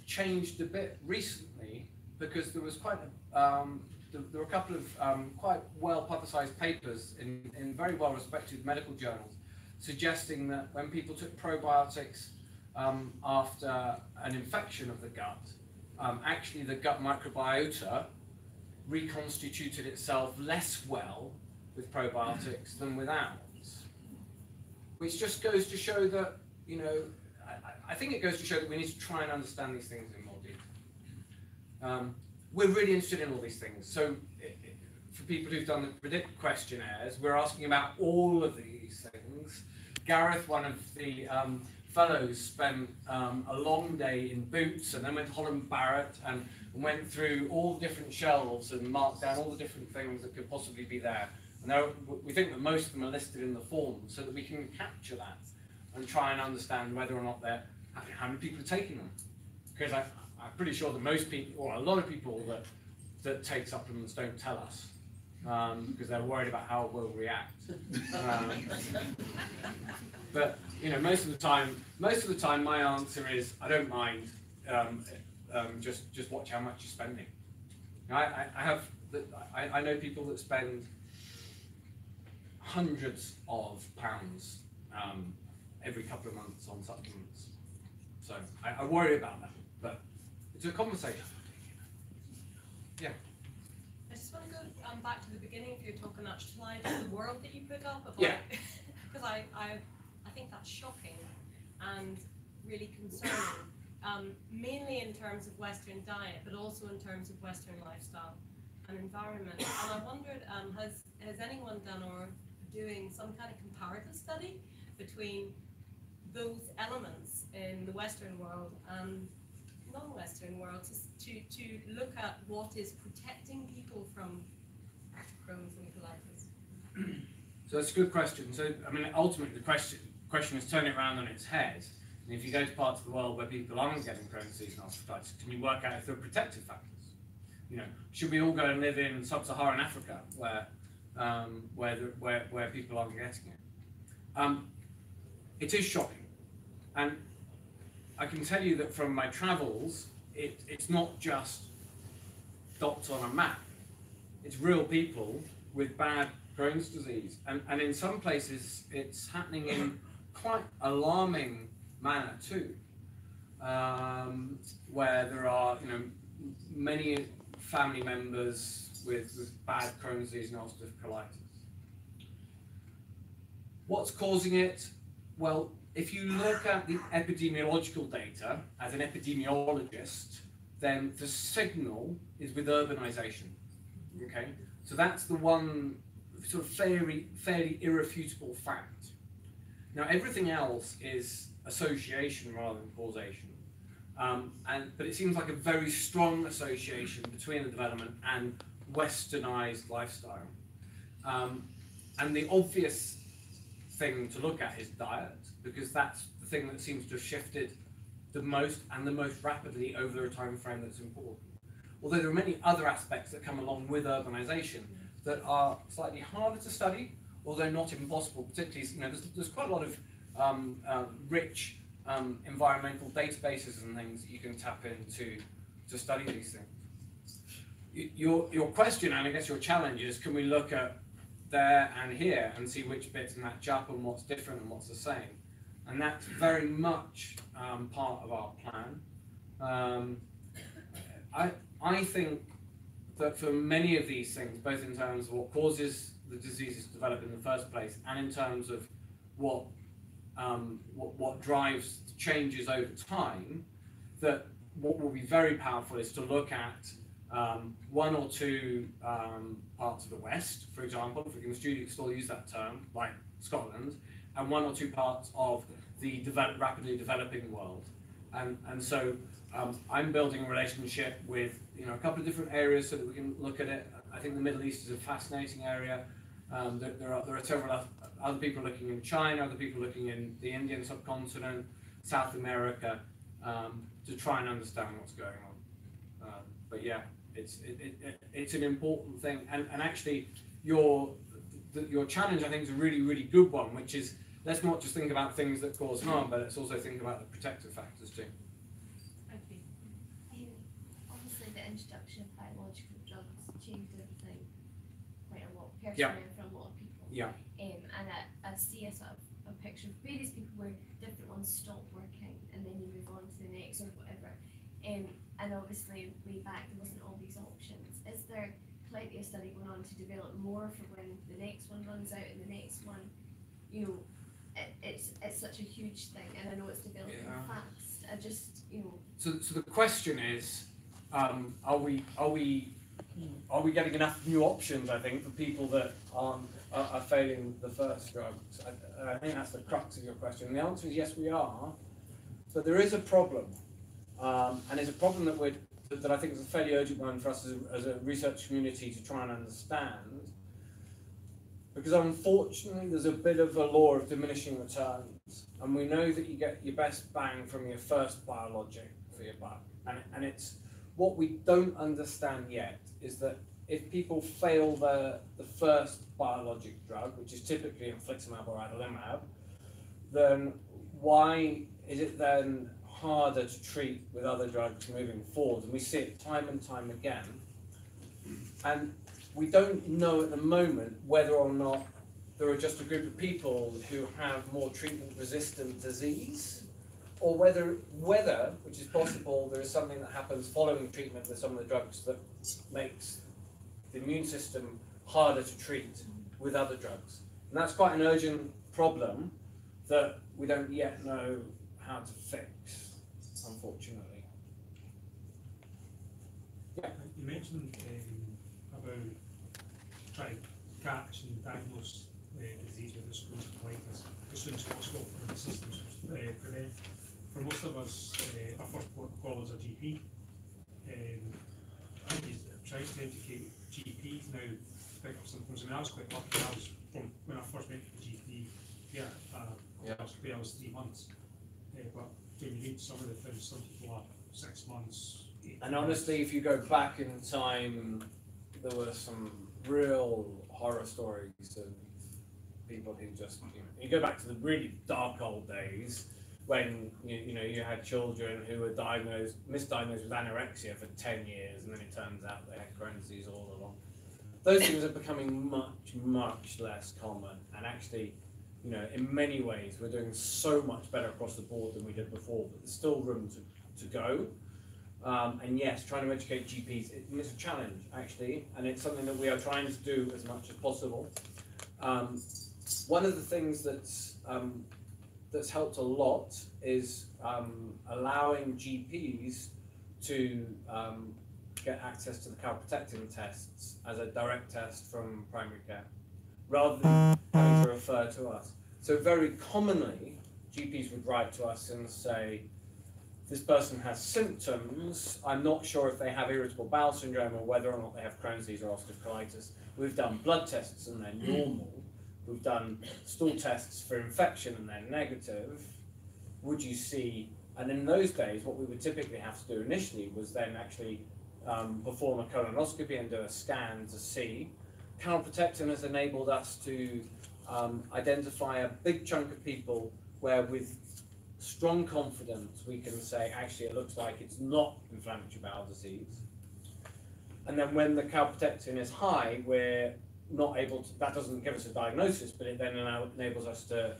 changed a bit recently, because there was there were a couple of quite well publicized papers in very well respected medical journals suggesting that when people took probiotics after an infection of the gut, actually the gut microbiota reconstituted itself less well with probiotics than without. Which just goes to show that, you know, I think it goes to show that we need to try and understand these things in more detail. We're really interested in all these things. So for people who've done the Predict questionnaires, we're asking about all of these things. Gareth, one of the fellows, spent a long day in Boots and then went to Holland Barrett and went through all the different shelves and marked down all the different things that could possibly be there. And we think that most of them are listed in the form, so that we can capture that and try and understand whether or not how many people are taking them. Because I'm pretty sure that most people, or a lot of people that take supplements don't tell us, because they're worried about how we'll react. But you know, most of the time, my answer is I don't mind. Just watch how much you're spending. I know people that spend hundreds of pounds every couple of months on supplements. So I worry about that, but it's a conversation. Yeah. I just want to go back to the beginning of your talk and that slide of the world that you put up. About, yeah. Because I think that's shocking and really concerning, mainly in terms of Western diet, but also in terms of Western lifestyle and environment. And I wondered, has anyone done or doing some kind of comparative study between those elements in the Western world and non-Western world to look at what is protecting people from Crohn's and colitis? So that's a good question. So I mean, ultimately the question is turn it around on its head. And if you go to parts of the world where people aren't getting Crohn's disease and ulcerative, can you work out if there are protective factors? You know, should we all go and live in sub-Saharan Africa where people aren't getting it? It is shocking, and I can tell you that from my travels, it's not just dots on a map. It's real people with bad Crohn's disease, and in some places it's happening in quite alarming manner too, where there are, you know, many family members with bad Crohn's disease and ulcerative colitis. What's causing it? Well, if you look at the epidemiological data as an epidemiologist, then the signal is with urbanization. Okay, so that's the one sort of fairly irrefutable fact. Now, everything else is association rather than causation. But it seems like a very strong association between the development and westernized lifestyle. And the obvious thing to look at is diet, because that's the thing that seems to have shifted the most and the most rapidly over a time frame that's important. Although there are many other aspects that come along with urbanisation that are slightly harder to study, although not impossible. Particularly, there's quite a lot of rich environmental databases and things that you can tap into to study these things. Your question, and I guess your challenge, is can we look at there and here and see which bits match up and what's different and what's the same? And that's very much part of our plan. I think that for many of these things, both in terms of what causes the diseases to develop in the first place, and in terms of what drives changes over time, that what will be very powerful is to look at one or two parts of the West, for example, if we can still use that term, like Scotland, and one or two parts of the rapidly developing world. And so I'm building a relationship with a couple of different areas so that we can look at it. I think the Middle East is a fascinating area. There are several other people looking in China, other people looking in the Indian subcontinent, South America, to try and understand what's going on. But yeah, it's an important thing. And actually, your challenge, I think, is a really, really good one, which is, let's not just think about things that cause harm, but let's also think about the protective factors too. Obviously, the introduction of biological drugs changed everything quite a lot, personally, and for a lot of people. Yeah. And I see a sort of a picture of various people where different ones stop working and then you move on to the next or whatever. And obviously, way back, there wasn't all these options. Is there plenty of study going on to develop more for when the next one runs out and the next one, it's such a huge thing, and I know it's developing fast. I just, So the question is, are we getting enough new options? I think for people that are failing the first drugs. I think that's the crux of your question. And the answer is yes, we are. But there is a problem, and it's a problem that I think is a fairly urgent one for us as a research community to try and understand. Because unfortunately, there's a bit of a law of diminishing returns, and we know that you get your best bang from your first biologic for your buck. And it's what we don't understand yet is that if people fail the first biologic drug, which is typically infliximab or adalimumab, then why is it then harder to treat with other drugs moving forward? And we see it time and time again. And we don't know at the moment whether or not there are just a group of people who have more treatment-resistant disease, or whether, which is possible, there is something that happens following treatment with some of the drugs that makes the immune system harder to treat with other drugs. And that's quite an urgent problem that we don't yet know how to fix, unfortunately. Yeah. You mentioned about trying to catch and diagnose the disease with the stratification as soon as possible for the systems to prevent. For most of us, our first call is a GP. I think he's trying to educate GPs now to pick up symptoms. I mean, I was quite lucky. I was from when I first went to the GP. I was 3 months. But when you read some of the things, some people are 6 months. And honestly, if you go back in time, there were some real horror stories of people who just, you go back to the really dark old days when you had children who were misdiagnosed with anorexia for 10 years, and then it turns out they had Crohn's disease all along. Those things are becoming much, much less common, and actually, in many ways, we're doing so much better across the board than we did before, but there's still room to go. And yes, trying to educate GPs, it's a challenge, actually, and it's something that we are trying to do as much as possible. One of the things that's helped a lot is allowing GPs to get access to the calprotectin tests as a direct test from primary care, rather than having to refer to us. So very commonly, GPs would write to us and say, this person has symptoms, I'm not sure if they have irritable bowel syndrome or whether or not they have Crohn's disease or ulcerative colitis. We've done blood tests and they're normal. We've done stool tests for infection and they're negative. Would you see And in those days, what we would typically have to do initially was then actually perform a colonoscopy and do a scan to see. Calprotectin has enabled us to identify a big chunk of people where with strong confidence we can say, actually, it looks like it's not inflammatory bowel disease. And then when the calprotectin is high, we're not able to, that doesn't give us a diagnosis, but it then enables us to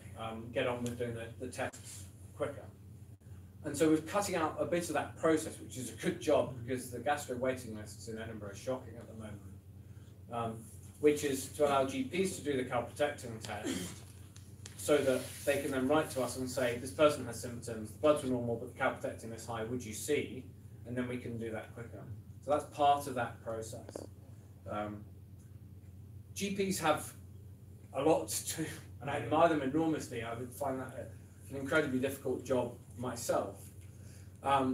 get on with doing the tests quicker. And so we're cutting out a bit of that process, which is a good job because the gastro waiting lists in Edinburgh are shocking at the moment, which is to allow GPs to do the calprotectin test so that they can then write to us and say, this person has symptoms, the bloods are normal, but the calprotectin is high, would you see? And then we can do that quicker. So that's part of that process. GPs have a lot to do, and I admire them enormously. I would find that an incredibly difficult job myself. I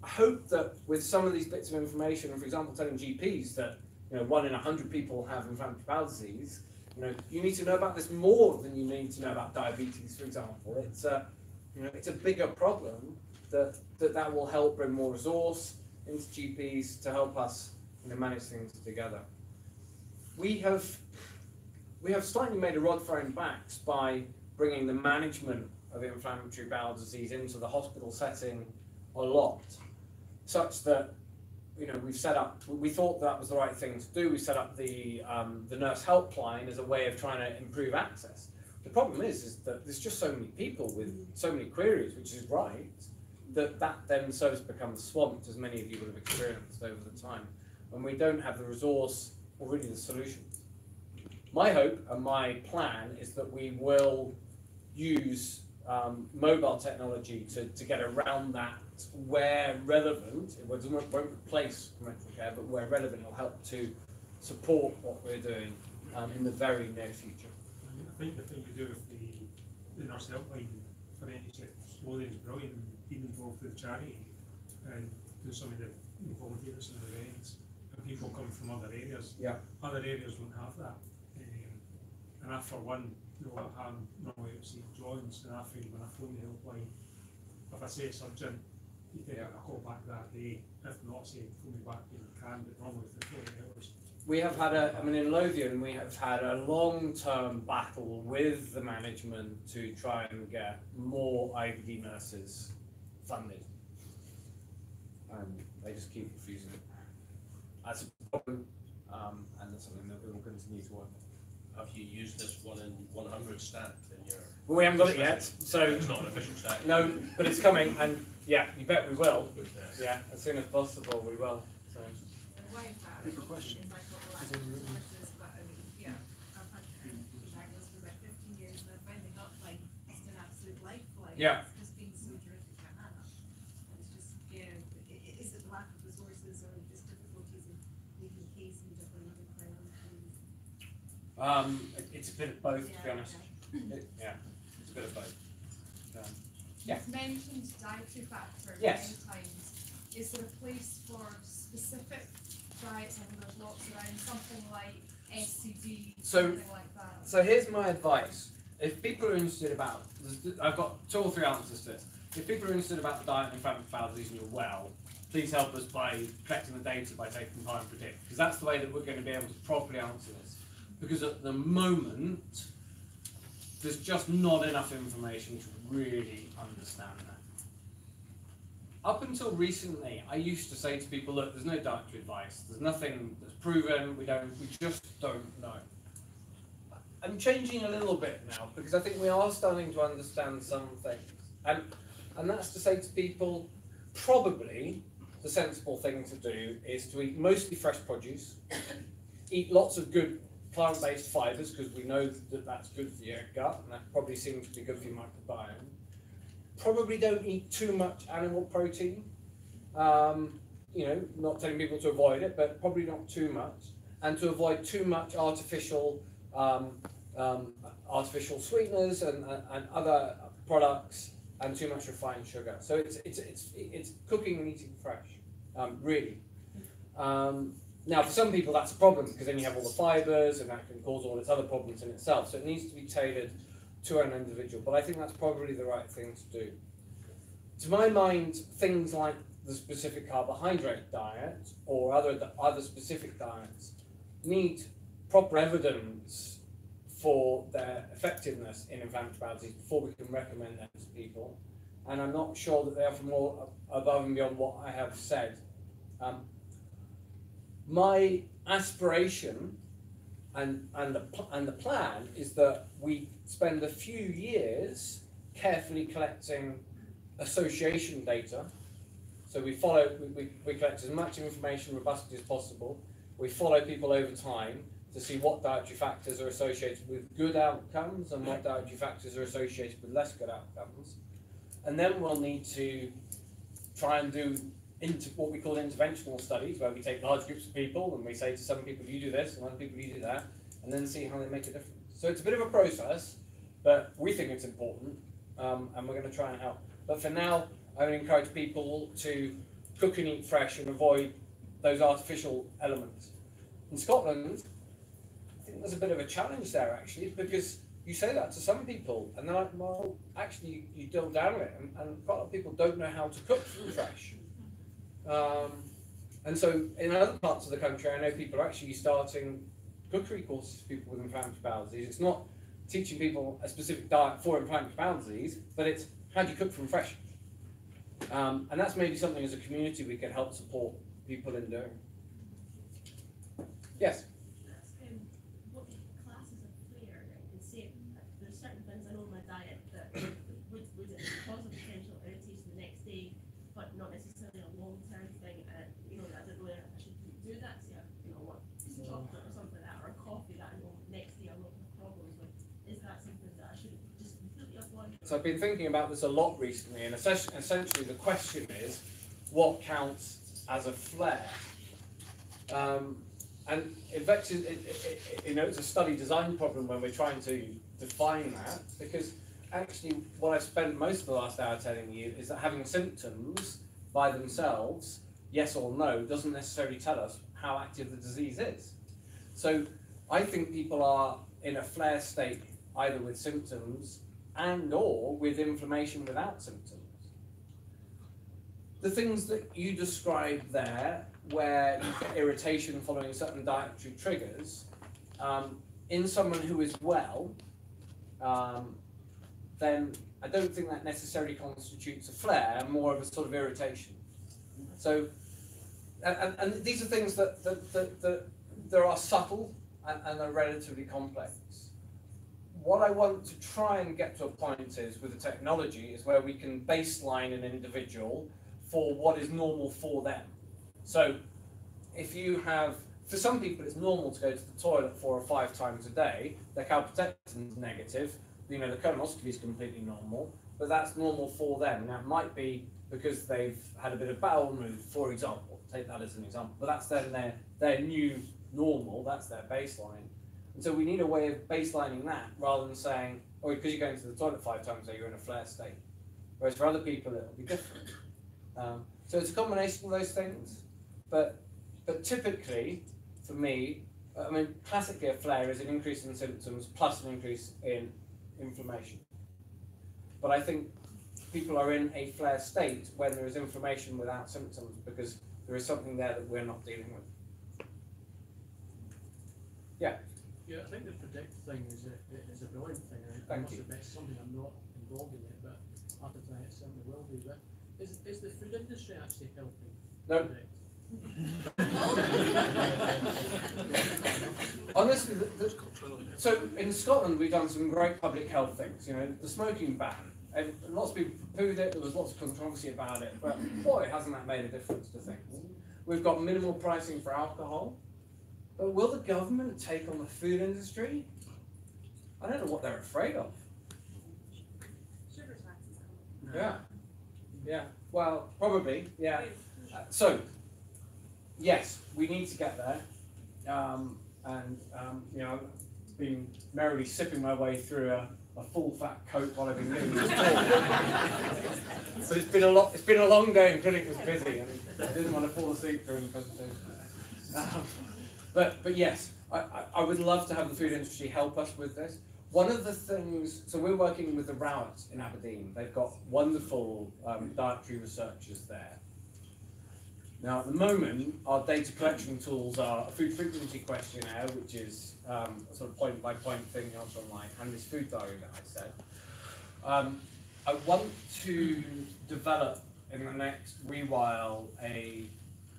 hope that with some of these bits of information, for example, telling GPs that 1 in 100 people have inflammatory bowel disease, you need to know about this more than you need to know about diabetes, for example. It's a bigger problem that will help bring more resource into GPs to help us manage things together. We have slightly made a rod for our own backs by bringing the management of inflammatory bowel disease into the hospital setting a lot, such that we've set up. We thought that was the right thing to do. We set up the nurse helpline as a way of trying to improve access. The problem is that there's just so many people with so many queries, which is right, that then service becomes swamped, as many of you would have experienced over the time, and we don't have the resource or really the solutions. My hope and my plan is that we will use mobile technology to get around that where relevant. It won't replace conventional care, but where relevant, it will help to support what we're doing in the very near future. I think the thing you do with the nurse helpline for NHS Lothian is brilliant, and being involved with charity and do some of the volunteers and events, and people come from other areas. Yeah. Other areas don't have that. And I, for one, I'm normally at St John's, and I find when I phone the helpline, if I say it's urgent, you get a call back that day. If not, say phone me back when you can, but normally for 48 hours. We have had in Lothian, we have had a long-term battle with the management to try and get more IBD nurses funded. They just keep refusing it. That's a problem, and that's something that we will continue to work on. Have you used this 1 in 100 stat in your... Well, we haven't got it yet, so... It's not an official stat. No, but it's coming, and yeah, you bet we will. Yeah, as soon as possible we will. So. Good question. Yeah, I've had diagnosed for about 15 years, and I finally got just an absolute lifeline. Yeah. It's just been so terrific at Hannah. It's just, is it the lack of resources or just difficulties in making case and different other priorities? It's a bit of both, to be honest. Yeah, it's a bit of both. Yeah. You've mentioned dietary factors Yes. many times. Is there a place for specific diets? I think there's lots around, something like SCD, something like that. So here's my advice. If people are interested about, I've got 2 or 3 answers to this. If people are interested about the diet and inflammatory bowel disease and you're well, please help us by collecting the data by taking time to predict, because that's the way that we're going to be able to properly answer this. Because at the moment, there's just not enough information to really understand that. Up until recently, I used to say to people, look, there's no dietary advice, there's nothing that's proven, we just don't know. I'm changing a little bit now, because I think we are starting to understand some things. And that's to say to people, probably the sensible thing to do is to eat mostly fresh produce, eat lots of good plant-based fibres, because we know that that's good for your gut, and that probably seems to be good for your microbiome. Probably don't eat too much animal protein. Not telling people to avoid it, but probably not too much, and to avoid too much artificial sweeteners and other products, and too much refined sugar. So it's cooking and eating fresh, really. Now, for some people that's a problem, because then you have all the fibres and that can cause all its other problems in itself. So it needs to be tailored to an individual, but I think that's probably the right thing to do. to my mind, things like the specific carbohydrate diet or other specific diets need proper evidence for their effectiveness in inflammatory bowel disease before we can recommend them to people. And I'm not sure that they offer more above and beyond what I have said. My aspiration and the plan is that we spend a few years carefully collecting association data. So we collect as much information robustly as possible. We follow people over time to see what dietary factors are associated with good outcomes and what dietary factors are associated with less good outcomes. And then we'll need to try and do what we call interventional studies, where we take large groups of people and we say to some people, you do this, and other people, you do that, and then see how they make a difference. So it's a bit of a process, but we think it's important, and we're going to try and help. But for now, I would encourage people to cook and eat fresh and avoid those artificial elements. In Scotland, I think there's a bit of a challenge there, actually, because you say that to some people, and they're like, well, actually, you drill down it, and quite a lot of people don't know how to cook food fresh. And so in other parts of the country, I know people are actually starting cookery courses for people with inflammatory bowel disease. It's not teaching people a specific diet for inflammatory bowel disease, but it's how do you cook from fresh. And that's maybe something as a community we can help support people in doing. Yes? What classes of flair and say there's certain things I know in my diet that would it cause a potential irritation the next day, but not necessarily a long-term thing. You know, I don't know if I should do that. Say, you know, what chocolate or something like that, or coffee that I know next day I'll not have problems with. Is that something that I should just completely avoid? So I've been thinking about this a lot recently, and essentially the question is, what counts as a flare? And in fact, you know, it's a study design problem when we're trying to define that, because actually what I've spent most of the last hour telling you is that having symptoms by themselves, yes or no, doesn't necessarily tell us how active the disease is. So I think people are in a flare state either with symptoms and or with inflammation without symptoms. The things that you described there, where you get irritation following certain dietary triggers, in someone who is well, then I don't think that necessarily constitutes a flare, more of a sort of irritation. So, and these are things that are subtle and are relatively complex. What I want to try and get to a point is, with the technology, is where we can baseline an individual for what is normal for them. So if you have, for some people it's normal to go to the toilet 4 or 5 times a day, their calprotectin is negative, you know, the colonoscopy is completely normal, but that's normal for them. Now it might be because they've had a bit of bowel movement, for example, take that as an example, but that's then their new normal, that's their baseline. And so we need a way of baselining that rather than saying, oh, because you're going to the toilet 5 times a day, you're in a flare state. Whereas for other people, it'll be different. So it's a combination of those things, but typically, for me, I mean, classically a flare is an increase in symptoms plus an increase in inflammation. But I think people are in a flare state when there is inflammation without symptoms because there is something there that we're not dealing with. Yeah? Yeah, I think the predict thing is a brilliant thing. I must admit, it's something I'm not involved in yet, but after tonight it certainly will be. But is the food industry actually helping? No. Honestly, so in Scotland we've done some great public health things. You know, the smoking ban. And lots of people poo-pooed it. There was lots of controversy about it, but boy, hasn't that made a difference to things. We've got minimal pricing for alcohol, but will the government take on the food industry? I don't know what they're afraid of. Sugar taxes. Yeah, yeah. Well, probably. Yeah. So, yes, we need to get there. You know, I've been merrily sipping my way through a full fat Coke while I've been doing this talk. So it's been a long day, and clinic was busy, and I didn't want to fall asleep during the presentation. But yes, I would love to have the food industry help us with this. one of the things, so we're working with the Rowetts in Aberdeen. They've got wonderful dietary researchers there. Now, at the moment, our data collection tools are a food frequency questionnaire, which is a sort of point-by-point thing you answer online, and this food diary that I said. I want to develop in the next wee while a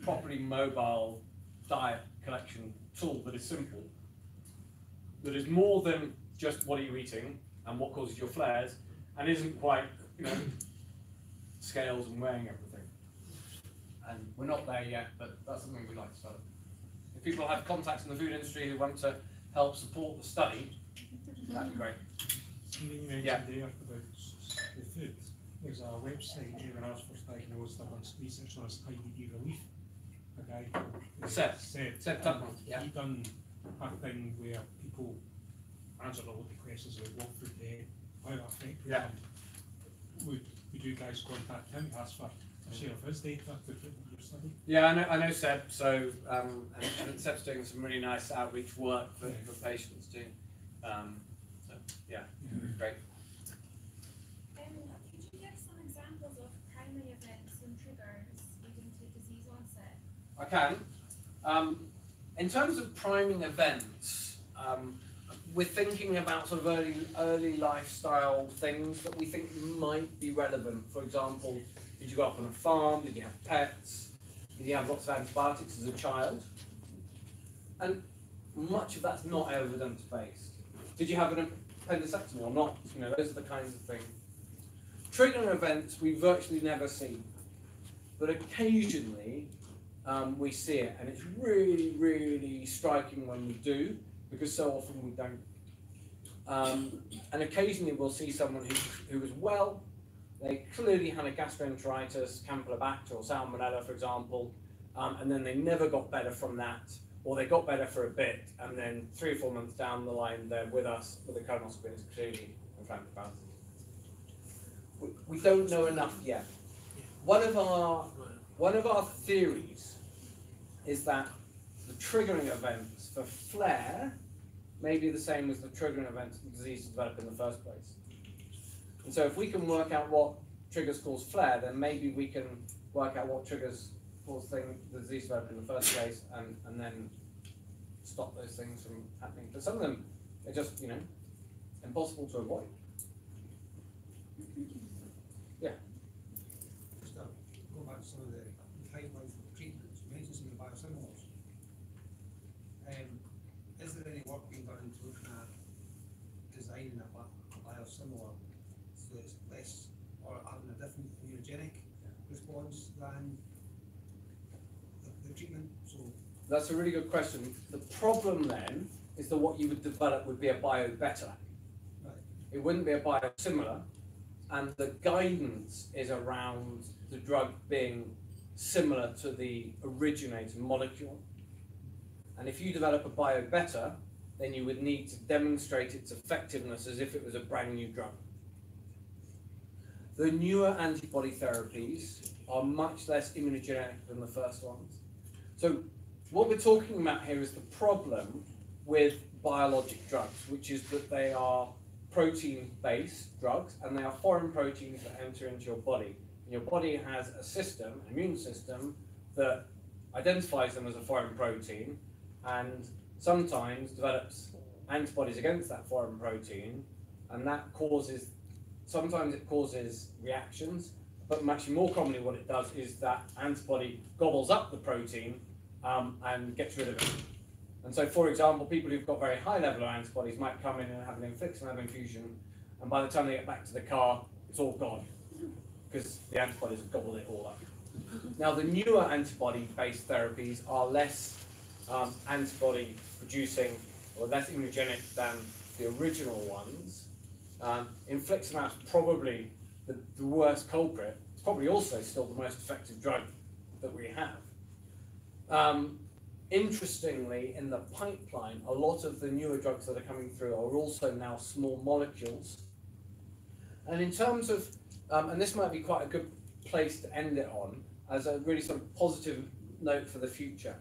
properly mobile diet collection tool that is simple, that is more than just what are you eating and what causes your flares, and isn't quite, scales and weighing everything. And we're not there yet, but that's something we'd like to start. If people have contacts in the food industry who want to help support the study, that'd be great. Something you mentioned there about the food. There's a website when I was first diagnosed, I've done research on IBD relief. A guy called Seb Tuckman. Yeah. He done a thing where people answered all the questions about what food they ate, how it affected them. Would you guys contact him, ask for a share of his data to put in your study? Yeah, I know Seb. So and Seb's doing some really nice outreach work for patients too. So yeah, great. Could you give some examples of primary events and triggers leading to disease onset? I can. In terms of priming events, we're thinking about sort of early lifestyle things that we think might be relevant. For example, did you grow up on a farm? Did you have pets? Did you have lots of antibiotics as a child? And much of that's not evidence-based. Did you have an appendectomy or not? Those are the kinds of things. Triggering events we virtually never see, but occasionally we see it, and it's really, really striking when we do, because so often we don't. And occasionally we'll see someone who was well, they clearly had a gastroenteritis, Campylobacter or Salmonella, for example, and then they never got better from that, or they got better for a bit, and then 3 or 4 months down the line they're with us with a colonoscopy and it's clearly inflammatory bowel disease. We don't know enough yet. One of our theories is that the triggering events for flare may be the same as the triggering events the disease developed in the first place. And so if we can work out what triggers cause flare, then maybe we can work out what triggers cause the disease developed in the first place, and then stop those things from happening. But some of them are just, impossible to avoid. Yeah. Just go back to some of the pipeline for treatments. You mentioned some of the biosimilars. Is there any work being done into looking at designing a biosimilar so it's less, or having a different immunogenic response than the treatment? So that's a really good question. The problem then is that what you would develop would be a bio-better. right. It wouldn't be a biosimilar, and the guidance is around the drug being similar to the originator molecule. And if you develop a bio-better, then you would need to demonstrate its effectiveness as if it was a brand new drug. The newer antibody therapies are much less immunogenic than the first ones. So what we're talking about here is the problem with biologic drugs, which is that they are protein-based drugs, and they are foreign proteins that enter into your body. And your body has a system, an immune system, that identifies them as a foreign protein, and sometimes develops antibodies against that foreign protein, and that causes, sometimes it causes reactions, but actually more commonly what it does is that antibody gobbles up the protein and gets rid of it. And so, for example, people who've got very high level of antibodies might come in and have an infliximab infusion, and by the time they get back to the car, it's all gone, because the antibodies have gobbled it all up. Now, the newer antibody-based therapies are less antibody producing or less immunogenic than the original ones. Infliximab is probably the worst culprit. It's probably also still the most effective drug that we have. Interestingly, in the pipeline, a lot of the newer drugs that are coming through are also now small molecules. And in terms of, and this might be quite a good place to end it on, as a really sort of positive note for the future.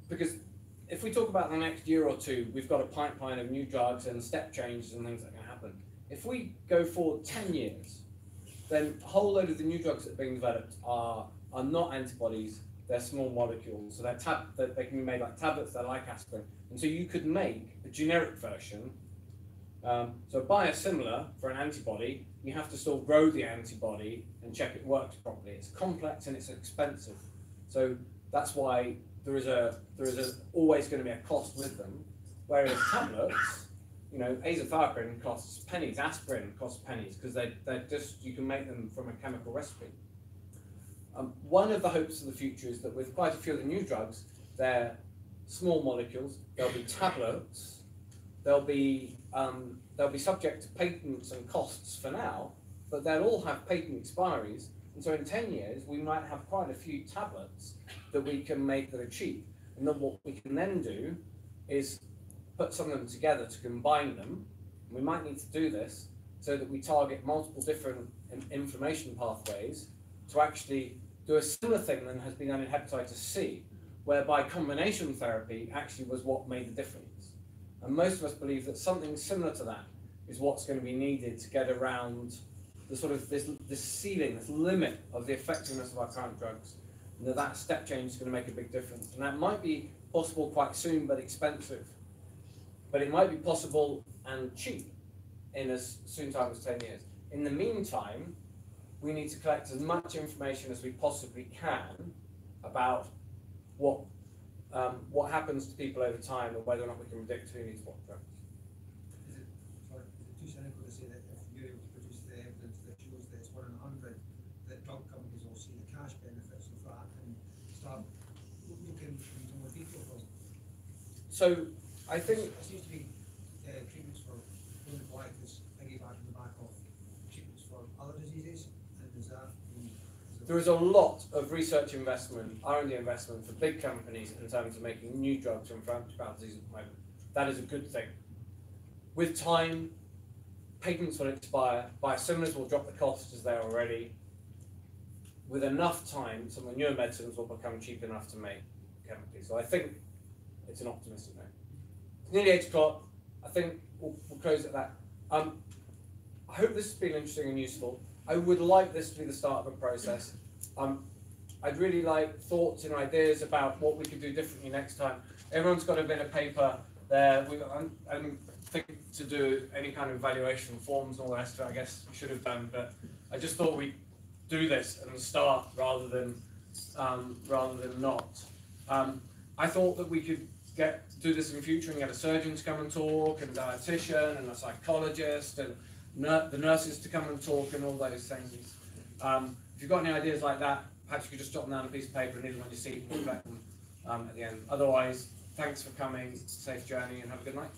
Because if we talk about the next year or two, we've got a pipeline of new drugs and step changes and things that can happen. If we go forward 10 years, then a whole load of the new drugs that are being developed are not antibodies, they're small molecules. So they can be made like tablets, they're like aspirin. And so you could make a generic version. So biosimilar for an antibody, you have to still grow the antibody and check it works properly. It's complex and it's expensive. So that's why there is always going to be a cost with them. Whereas tablets, you know, azathioprine costs pennies, aspirin costs pennies, because they're just, you can make them from a chemical recipe. One of the hopes of the future is that with quite a few of the new drugs, they're small molecules, they'll be tablets, they'll be subject to patents and costs for now, but they'll all have patent expiries. And so in 10 years, we might have quite a few tablets that we can make that are cheap. And then what we can then do is put some of them together to combine them. We might need to do this so that we target multiple different inflammation pathways to actually do a similar thing than has been done in hepatitis C, whereby combination therapy actually was what made the difference. And most of us believe that something similar to that is what's going to be needed to get around the sort of this ceiling, this limit of the effectiveness of our current drugs. And that step change is going to make a big difference. And that might be possible quite soon, but expensive. But it might be possible and cheap in as soon time as 10 years. In the meantime, we need to collect as much information as we possibly can about what happens to people over time and whether or not we can predict who needs what drugs. Is it too cynical to say that if you're able to produce the evidence that shows that it's 1 in 100, that drug companies will see the cash benefits of that and start looking into more detail for them? So I think there seems to be treatments for chronic colitis piggyback on the back of treatments for other diseases, and is that there is a lot of research investment, R&D investment for big companies in terms of making new drugs for inflammatory disease at the moment. That is a good thing. With time, patents will expire, biosimilars will drop the cost as they're already. With enough time, some of the newer medicines will become cheap enough to make chemically. So I think it's an optimistic note. It's nearly 8 o'clock. I think we'll close at that. I hope this has been interesting and useful. I would like this to be the start of a process. I'd really like thoughts and ideas about what we could do differently next time. Everyone's got a bit of paper there. I don't think to do any kind of evaluation forms and all the rest of it, I guess we should have done, but I just thought we'd do this and start rather than not. I thought that we could do this in the future and get a surgeon to come and talk, and a dietitian, and a psychologist, and the nurses to come and talk, and all those things. If you've got any ideas like that, perhaps you could just jot them down on a piece of paper and leave them on your seat and we'll collect them at the end. Otherwise, thanks for coming, safe journey, and have a good night.